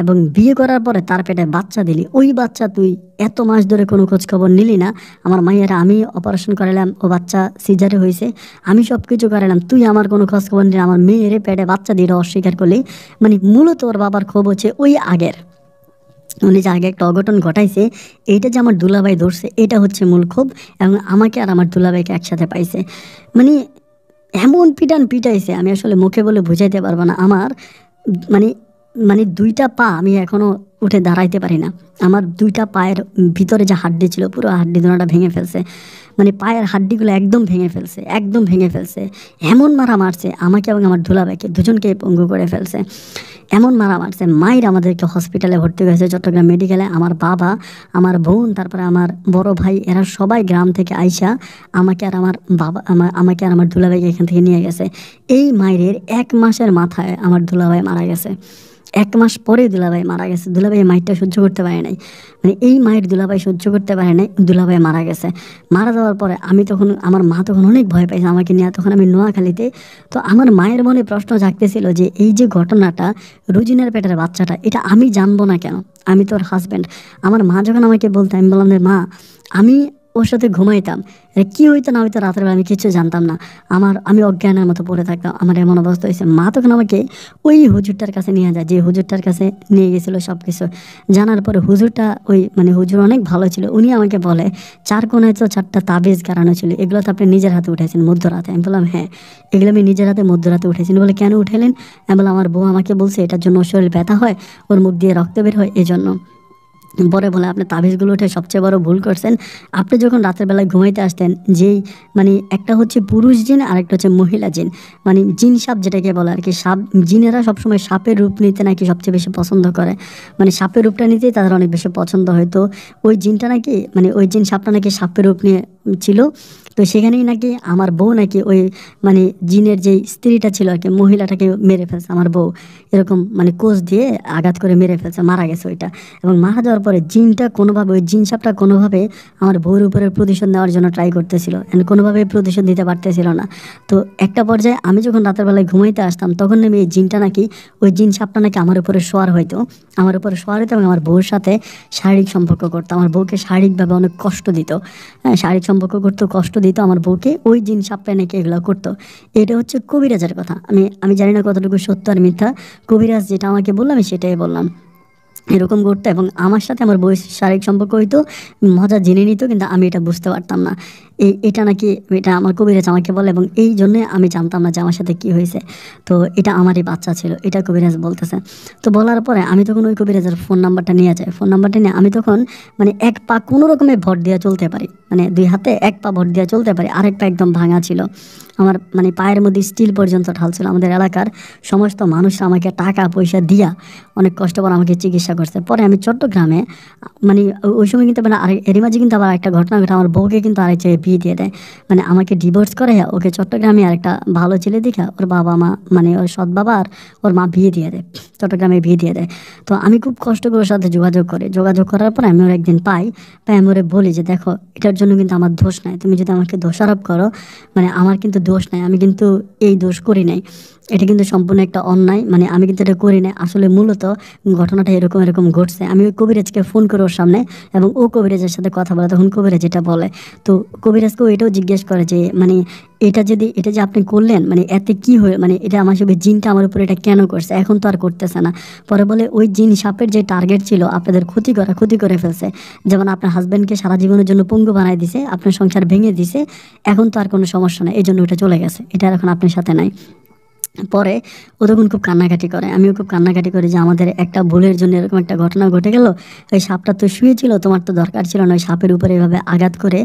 এবং বিয়ে করার পরে তার পেটে বাচ্চা দিলি, ওই বাচ্চা তুই এত মাস ধরে কোনো খোঁজ খবর নিলি না। আমার মাইয়ারা আমি অপারেশন করালাম, ও বাচ্চা সিজারে হয়েছে, আমি সব কিছু করালাম, তুই আমার কোনো খোঁজ খবর নিলি, আমার মেয়েরে পেটে বাচ্চা দিয়ে অস্বীকার করলি। মানে মূলত ওর বাবার ক্ষোভ হচ্ছে ওই আগের, উনি যে আগে একটা অঘটন ঘটাইছে, এইটা যে আমার দুলাভাই ধরছে, এটা হচ্ছে মূল ক্ষোভ। এবং আমাকে আর আমার দুলাভাইকে একসাথে পাইছে, মানে এমন পিটাইছে, আমি আসলে মুখে বলে বুঝাইতে পারবো না। আমার মানে মানে 2টা পা আমি এখনও উঠে দাঁড়াইতে পারি না। আমার 2টা পায়ের ভিতরে যে হাড্ডি ছিল, পুরো হাড্ডি দুটোটা ভেঙে ফেলছে, মানে পায়ের হাড্ডিগুলো একদম ভেঙে ফেলছে। এমন মারা মারছে আমাকে এবং আমার দুলাভাইকে, দুজনকে পঙ্গু করে ফেলছে। এমন মারা মারছে, মায়ের আমাদেরকে হসপিটালে ভর্তি হয়েছে চট্টগ্রাম মেডিকেলে। আমার বাবা, আমার বোন, তারপরে আমার বড় ভাই, এরা সবাই গ্রাম থেকে আইসা আমাকে আর আমার দুলাভাইকে এখান থেকে নিয়ে গেছে। এই মায়ের 1 মাসের মাথায় আমার দুলাভাই মারা গেছে। 1 মাস পরে দুলাভাই মারা গেছে। দুলাভাই মায়েরটা সহ্য করতে পারে নাই, মানে এই মায়ের দুলাভাই সহ্য করতে পারে নাই, দুলাভাই মারা গেছে। মারা যাওয়ার পরে আমার মা তখন অনেক ভয় পাইছে আমাকে নিয়ে। তখন আমি নোয়াখালীতে। তো আমার মায়ের মনে প্রশ্ন জাগতেছিল যে এই যে ঘটনাটা, রুজিনের পেটের বাচ্চাটা, এটা আমি জানবো না কেন? আমি তোর হাজব্যান্ড। আমার মা যখন আমাকে বলতো, আমি বললাম যে মা, আমি ওর সাথে ঘুমাইতাম, কি হইতো না হইতো রাতের বেলা আমি কিছু জানতাম না, আমি অজ্ঞানের মতো পড়ে থাকতাম, আমার এমন অবস্থা হয়েছে। মা তখন আমাকে ওই হুজুরটার কাছে নিয়ে যায়, যে হুজুরটার কাছে নিয়ে গেছিলো সব কিছু জানার পরে। হুজুরটা হুজুর অনেক ভালো ছিল। উনি আমাকে বলে 4 কোণায় তো 4টা তাবিজ গাড়ানো ছিল, এগুলো তো আপনি নিজের হাতে উঠেছেন মধ্যরাতে। আমি বললাম হ্যাঁ, এগুলো আমি নিজের হাতে মধ্যরাতে উঠেছি। বলে কেন উঠাইলেন? আমি বললাম আমার বউ আমাকে বলছে এটার জন্য ওর শরীর ব্যথা হয়, ওর মুখ দিয়ে রক্ত বের হয়, এজন্য। পরে বলে আপনি তাবিজগুলো উঠে সবচেয়ে বড় ভুল করছেন। আপনি যখন রাতের বেলায় ঘুমাইতে আসতেন, যেই একটা হচ্ছে পুরুষ জিন আর একটা হচ্ছে মহিলা জিন, জিন সাপ যেটাকে বলে আর কি। জিনেরা সবসময় সাপের রূপ নিতে নাকি সবচেয়ে বেশি পছন্দ করে, সাপের রূপটা নিতেই তাদের অনেক বেশি পছন্দ হয়। তো ওই জিনটা নাকি ওই জিন সাপটা নাকি সাপের রূপ নিয়ে ছিল। তো সেখানেই নাকি আমার বউ নাকি ওই জিনের যেই স্ত্রীটা ছিল আর কি, মহিলাটাকে মেরে ফেলছে আমার বউ, এরকম কোষ দিয়ে আঘাত করে মেরে ফেলছে, মারা গেছে ওইটা। এবং মারা যাওয়ার পরে ওই জিন সাপটা কোনোভাবে আমার বউর উপরে প্রতিশোধ নেওয়ার জন্য ট্রাই করতেছিল, কোনোভাবে প্রতিশোধ দিতে পারতেছিল না। তো একটা পর্যায়ে আমি যখন রাতের বেলায় ঘুমাইতে আসতাম, তখন আমি এই জিনটা নাকি, ওই জিন সাপটা নাকি আমার উপরে শোয়ার হইতো এবং আমার বউর সাথে শারীরিক সম্পর্ক করতো, আমার বউকে শারীরিকভাবে অনেক কষ্ট দিত। হ্যাঁ, শারীরিক সম্পর্ক করতো, কষ্ট দিত আমার বউকে, ওই জিন সাপটা নাকি এগুলো করতো। এটা হচ্ছে কবিরাজের কথা। আমি জানি না কতটুকু সত্য আর মিথ্যা। কবিরাজ যেটা আমাকে বললো আমি সেটাই বললাম। এরকম করতো এবং আমার সাথে আমার বউয়ের শারীরিক সম্পর্ক হইতো, মজা জেনে নিত, কিন্তু আমি এটা বুঝতে পারতাম না। এটা নাকি এটা আমার কবিরাজ আমাকে বলে এবং এই জন্যে আমি জানতাম না যে আমার সাথে কী হয়েছে। তো এটা আমারই বাচ্চা ছিল, এটা কবিরাজ বলতেছে। তো বলার পরে আমি তখন ওই কবিরাজের ফোন নাম্বারটা নিয়ে যাই। ফোন নাম্বারটা নিয়ে আমি তখন মানে এক পা কোনো রকমে ভর দিয়ে চলতে পারি, মানে দুই হাতে এক পা ভর দিয়ে চলতে পারি, আরেক পা একদম ভাঙা ছিল। আমার মানে পায়ের মধ্যে স্টিল পর্যন্ত ঢাল ছিল। আমাদের এলাকার সমস্ত মানুষরা আমাকে টাকা পয়সা দিয়া অনেক কষ্ট করে আমাকে চিকিৎসা করছে। পরে আমি চট্টগ্রামে মানে ওই সময় কিন্তু মানে এরই মাঝে কিন্তু আবার একটা ঘটনা ঘটে, আমার বউকে কিন্তু আরেক জায়গায় বিয়ে দিয়ে দেয়। মানে আমাকে ডিভোর্স করে ওকে চট্টগ্রামে আরেকটা ভালো ছেলে দেখে ওর বাবা মা মানে ওর সৎ বাবা আর ওর মা বিয়ে দিয়ে দেয়, চট্টগ্রামে বিয়ে দিয়ে দেয়। তো আমি খুব কষ্ট করে ওর সাথে যোগাযোগ করার পর আমি ওর একদিন পাই আমি ওরে বলি যে দেখো, এটার জন্য কিন্তু আমার দোষ নাই, তুমি যদি আমাকে দোষারোপ করো মানে আমার কিন্তু দোষ নাই, আমি কিন্তু এই দোষ করি নাই, এটা কিন্তু সম্পূর্ণ একটা অন্যায়, মানে আমি কিন্তু এটা করি না। আসলে মূলত ঘটনাটা এরকম ঘটছে। আমি ওই কবিরাজকে ফোন করে ওর সামনে এবং ও কবিরাজের সাথে কথা বলে, তখন কবিরাজ এটা বলে। তো কবিরাজকেও এটাও জিজ্ঞেস করে যে মানে এটা যে আপনি করলেন মানে এতে কি হয়ে, মানে এটা আমার সঙ্গে জিনটা আমার উপর এটা কেন করছে, এখন তো আর করতেছে না। পরে বলে ওই জিন সাপের যে টার্গেট ছিল আপনাদের ক্ষতি করে ফেলছে। যেমন আপনার হাজব্যান্ডকে সারা জীবনের জন্য পঙ্গু বানায় দিছে, আপনার সংসার ভেঙে দিছে, এখন তো আর কোনো সমস্যা নাই, এই জন্য ওটা চলে গেছে, এটা আর এখন আপনার সাথে নাই। পরে ও তখন খুব কান্নাকাটি করে, আমিও খুব কান্নাকাটি করি যে আমাদের একটা ভুলের জন্য এরকম একটা ঘটনা ঘটে গেল। ওই সাপটা তো শুয়েছিল, তোমার তো দরকার ছিল না ওই সাপের উপরে এভাবে আঘাত করে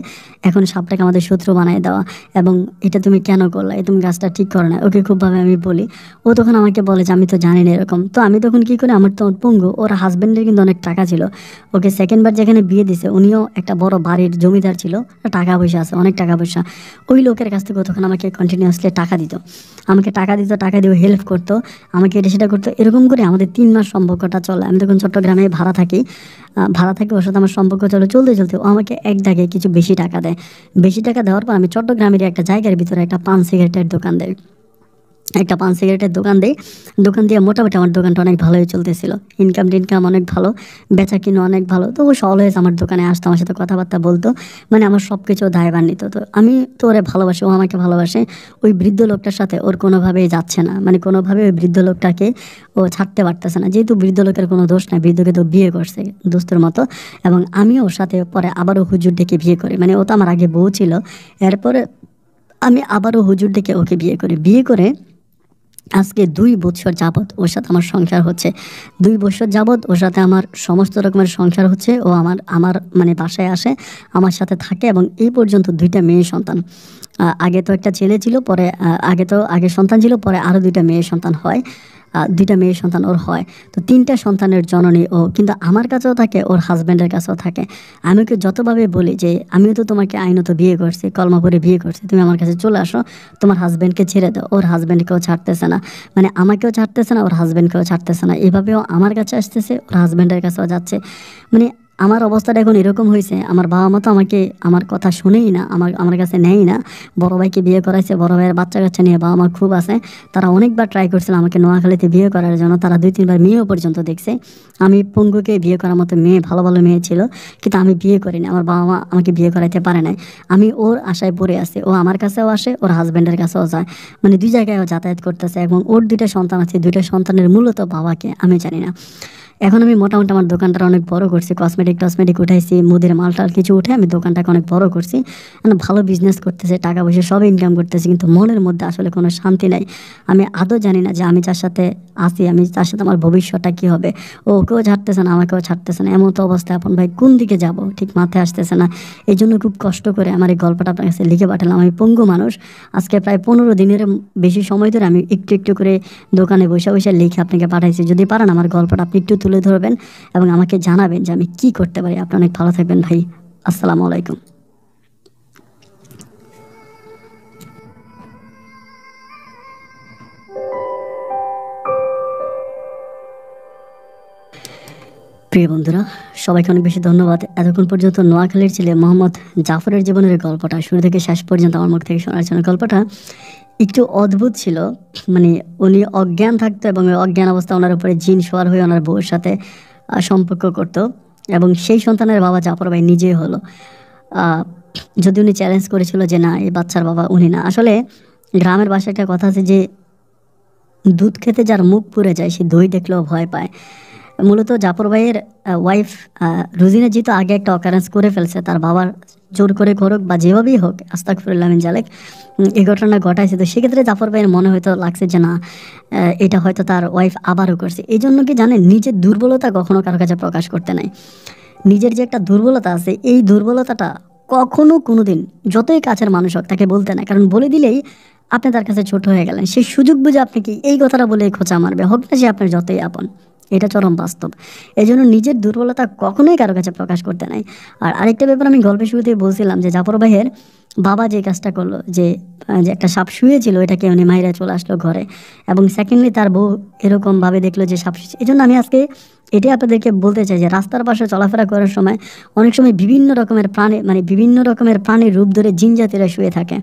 এখন সাপটাকে আমাদের শত্রু বানিয়ে দেওয়া, এবং এটা তুমি কেন করলে, তুমি কাজটা ঠিক করো না। ওকে খুবভাবে আমি বলি। ও তখন আমাকে বলে যে আমি তো জানি না এরকম। তো আমি তখন কী করি, আমার তো পঙ্গু, ওর হাজব্যান্ডের কিন্তু অনেক টাকা ছিল, ওকে সেকেন্ডবার যেখানে বিয়ে দিছে উনিও একটা বড় বাড়ির জমিদার ছিল, টাকা পয়সা আছে, অনেক টাকা পয়সা। ওই লোকের কাছ থেকে তখন আমাকে কন্টিনিউয়াসলি টাকা দিত, টাকা দিয়ে হেল্প করতো আমাকে, এটা সেটা করতো। এরকম করে আমাদের 3 মাস সম্পর্কটা চলে। আমি তখন চট্টগ্রামে ভাড়া থাকি ওর সাথে আমার সম্পর্ক চলতে ও আমাকে এক জায়গায় কিছু বেশি টাকা দেয়। বেশি টাকা দেওয়ার পর আমি চট্টগ্রামের একটা জায়গার ভিতরে একটা পান সিগারেটের দোকান দেয়, একটা পান সিগারেটের দোকান দিয়ে মোটামুটি আমার দোকানটা অনেক ভালোই চলতেছিল, ইনকাম অনেক ভালো, বেচা কিনো অনেক ভালো। তো ও অলওয়েজ আমার দোকানে আসতো, আমার সাথে কথাবার্তা বলতো, মানে আমার সব কিছু দায়ভার নিত। তো আমি তো ওরে ভালোবাসি, ও আমাকে ভালোবাসে। ওই বৃদ্ধ লোকটার সাথে ওর কোনোভাবেই যাচ্ছে না, মানে কোনোভাবে ওই বৃদ্ধ লোকটাকে ও ছাড়তে পারতেছে না, যেহেতু বৃদ্ধ লোকের কোনো দোষ নাই, বৃদ্ধকে তো বিয়ে করছে দোস্তের মতো। এবং আমিও ওর সাথে পরে আবারও হুজুর ডেকে বিয়ে করি, মানে ও তো আমার আগে বউ ছিল, এরপরে আমি আবারও হুজুর ডেকে ওকে বিয়ে করে আজকে 2 বছর যাবৎ ওর সাথে আমার সংসার হচ্ছে। 2 বছর যাবৎ ওর সাথে আমার সমস্ত রকমের সংসার হচ্ছে। ও আমার মানে বাসায় আসে, আমার সাথে থাকে এবং এই পর্যন্ত 2টা মেয়ে সন্তান। আগে তো একটা ছেলে ছিল, পরে আগে সন্তান ছিল, পরে আরও 2টা মেয়ে সন্তান হয়। 2টা মেয়ে সন্তান ওর হয়। তো 3টা সন্তানের জননী ও, কিন্তু আমার কাছেও থাকে, ওর হাজব্যান্ডের কাছেও থাকে। আমি ওকে যতভাবে বলি যে আমিও তো তোমাকে আইনত বিয়ে করছি, কলমা করে বিয়ে করছি, তুমি আমার কাছে চলে আসো, তোমার হাজব্যান্ডকে ছেড়ে দাও। ওর হাজব্যান্ডকেও ছাড়তেছে না, মানে আমাকেও ছাড়তেছে না, ওর হাজব্যান্ডকেও ছাড়তেছে না। এভাবেও আমার কাছে আসতেছে, ওর হাজব্যান্ডের কাছেও যাচ্ছে। মানে আমার অবস্থাটা এখন এরকম হয়েছে, আমার বাবা মা তো আমাকে আমার কথা শুনেই না, আমার কাছে নেয়ই না। বড় ভাইকে বিয়ে করাইছে, বড় ভাইয়ের বাচ্চা কাচ্চা নিয়ে বাবা মা খুব আছে। তারা অনেকবার ট্রাই করছিল আমাকে নোয়াখালীতে বিয়ে করার জন্য, তারা 2-3বার মেয়েও পর্যন্ত দেখছে। আমি পঙ্গুকে বিয়ে করার মতো মেয়ে, ভালো ভালো মেয়ে ছিল, কিন্তু আমি বিয়ে করিনি, আমার বাবা মা আমাকে বিয়ে করাইতে পারে নাই। আমি ওর আশায় পড়ে আছি, ও আমার কাছেও আসে, ওর হাজব্যান্ডের কাছেও যায়, মানে 2 জায়গায় ও যাতায়াত করতেছে। এবং ওর 2টা সন্তান আছে, 2টা সন্তানের মূলত বাবাকে আমি জানি না। এখন আমি মোটামুটি আমার দোকানটা অনেক বড় করছি, কসমেটিক উঠাইছি, মুদির মালটাল কিছু উঠে আমি দোকানটাকে অনেক বড় করছি। মানে ভালো বিজনেস করতেছে, টাকা পয়সা সব ইনকাম করতেছি, কিন্তু মনের মধ্যে আসলে কোনো শান্তি নাই। আমি আদৌ জানি না যে আমি যার সাথে আছি, আমি তার সাথে আমার ভবিষ্যৎটা কী হবে। ওকেও ছাড়তেছে না, আমাকেও ছাড়তেছে না, এমন তো অবস্থায় আপন ভাই কোন দিকে যাব ঠিক মাথায় আসতেছে না। এই জন্য খুব কষ্ট করে আমার এই গল্পটা আপনার কাছে লিখে পাঠালাম। আমি পঙ্গু মানুষ, আজকে প্রায় 15 দিনের বেশি সময় ধরে আমি একটু করে দোকানে বসে লিখে আপনাকে পাঠাইছি। যদি পারেন আমার গল্পটা আপনি একটু তুলে ধরবেন এবং আমাকে জানাবেন যে আমি কি করতে পারি। আপনি অনেক ভালো থাকবেন ভাই। আসসালামু আলাইকুম। প্রিয় বন্ধুরা, সবাইকে অনেক বেশি ধন্যবাদ এতক্ষণ পর্যন্ত নোয়াখালীর ছেলে মোহাম্মদ জাফরের জীবনের গল্পটা শুরু থেকে শেষ পর্যন্ত আমার মুখ থেকে শোনার জন্য। গল্পটা একটু অদ্ভুত ছিল, মানে উনি অজ্ঞান থাকতো এবং ওই অজ্ঞান অবস্থা ওনার উপরে জিন সওয়ার হয়ে ওনার বউয়ের সাথে সম্পর্ক করত, এবং সেই সন্তানের বাবা জাফর ভাই নিজেই হলো। যদি উনি চ্যালেঞ্জ করেছিল যে না এই বাচ্চার বাবা উনি না। আসলে গ্রামের বাসায় একটা কথা আছে যে দুধ খেতে যার মুখ পুড়ে যায় সে দই দেখলেও ভয় পায়। মূলত জাফর ভাইয়ের ওয়াইফ রুজিনা জি তো আগে একটা অকারেন্স করে ফেলছে, তার বাবার জোর করে করুক বা যেভাবেই হোক, আস্তাগফিরুল্লাহ মিন জালিক, এই ঘটনা ঘটাইছে। তো সেক্ষেত্রে জাফর ভাইয়ের মনে হয়তো লাগছে যে না এটা হয়তো তার ওয়াইফ আবারও করছে। এই জন্য কি জানেন, নিজের দুর্বলতা কখনো কারো কাছে প্রকাশ করতে নাই। নিজের যে একটা দুর্বলতা আছে এই দুর্বলতাটা কখনো কোনো দিন যতই কাছের মানুষ হোক তাকে বলতে না, কারণ বলে দিলেই আপনি তার কাছে ছোট হয়ে গেলেন। সেই সুযোগ বুঝে আপনি কি এই কথাটা বলে খোঁচা মারবে, হোক না সে আপনার যতই আপন। এটা চরম বাস্তব। এই জন্য নিজের দুর্বলতা কখনোই কারো কাছে প্রকাশ করতে নাই। আর আরেকটা ব্যাপার আমি গল্পের শুরুতেই বলছিলাম যে জাফর ভাইয়ের বাবা যে কাজটা করলো, যে যে একটা সাপ শুয়েছিল এটাকে উনি মাইরা চলে আসলো ঘরে, এবং সেকেন্ডলি তার বউ এরকমভাবে দেখলো যে সাপ শুয়েছে। এই জন্য আমি আজকে এটাই আপনাদেরকে বলতে চাই যে রাস্তার পাশে চলাফেরা করার সময় অনেক সময় বিভিন্ন রকমের প্রাণী, মানে বিভিন্ন রকমের প্রাণীর রূপ ধরে জিন জাতিরা শুয়ে থাকে।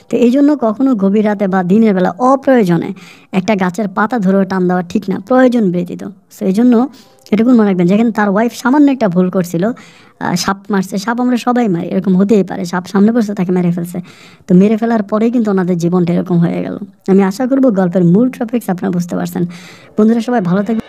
তো এই জন্য কখনো গভীর রাতে বা দিনের বেলা অপ্রয়োজনে একটা গাছের পাতা ধরেও টান দেওয়া ঠিক না, প্রয়োজন ব্যতীত। সো এই জন্য এটুকু মনে রাখবেন, যেখানে তার ওয়াইফ সামান্য একটা ভুল করছিল, সাপ মারছে, সাপ আমরা সবাই মারি, এরকম হতেই পারে, সাপ সামনে পড়ছে তাকে মেরে ফেলছে। তো মেরে ফেলার পরেই কিন্তু ওনাদের জীবনটা এরকম হয়ে গেল। আমি আশা করবো গল্পের মূল টপিকস আপনারা বুঝতে পারছেন। বন্ধুরা সবাই ভালো থাকবেন।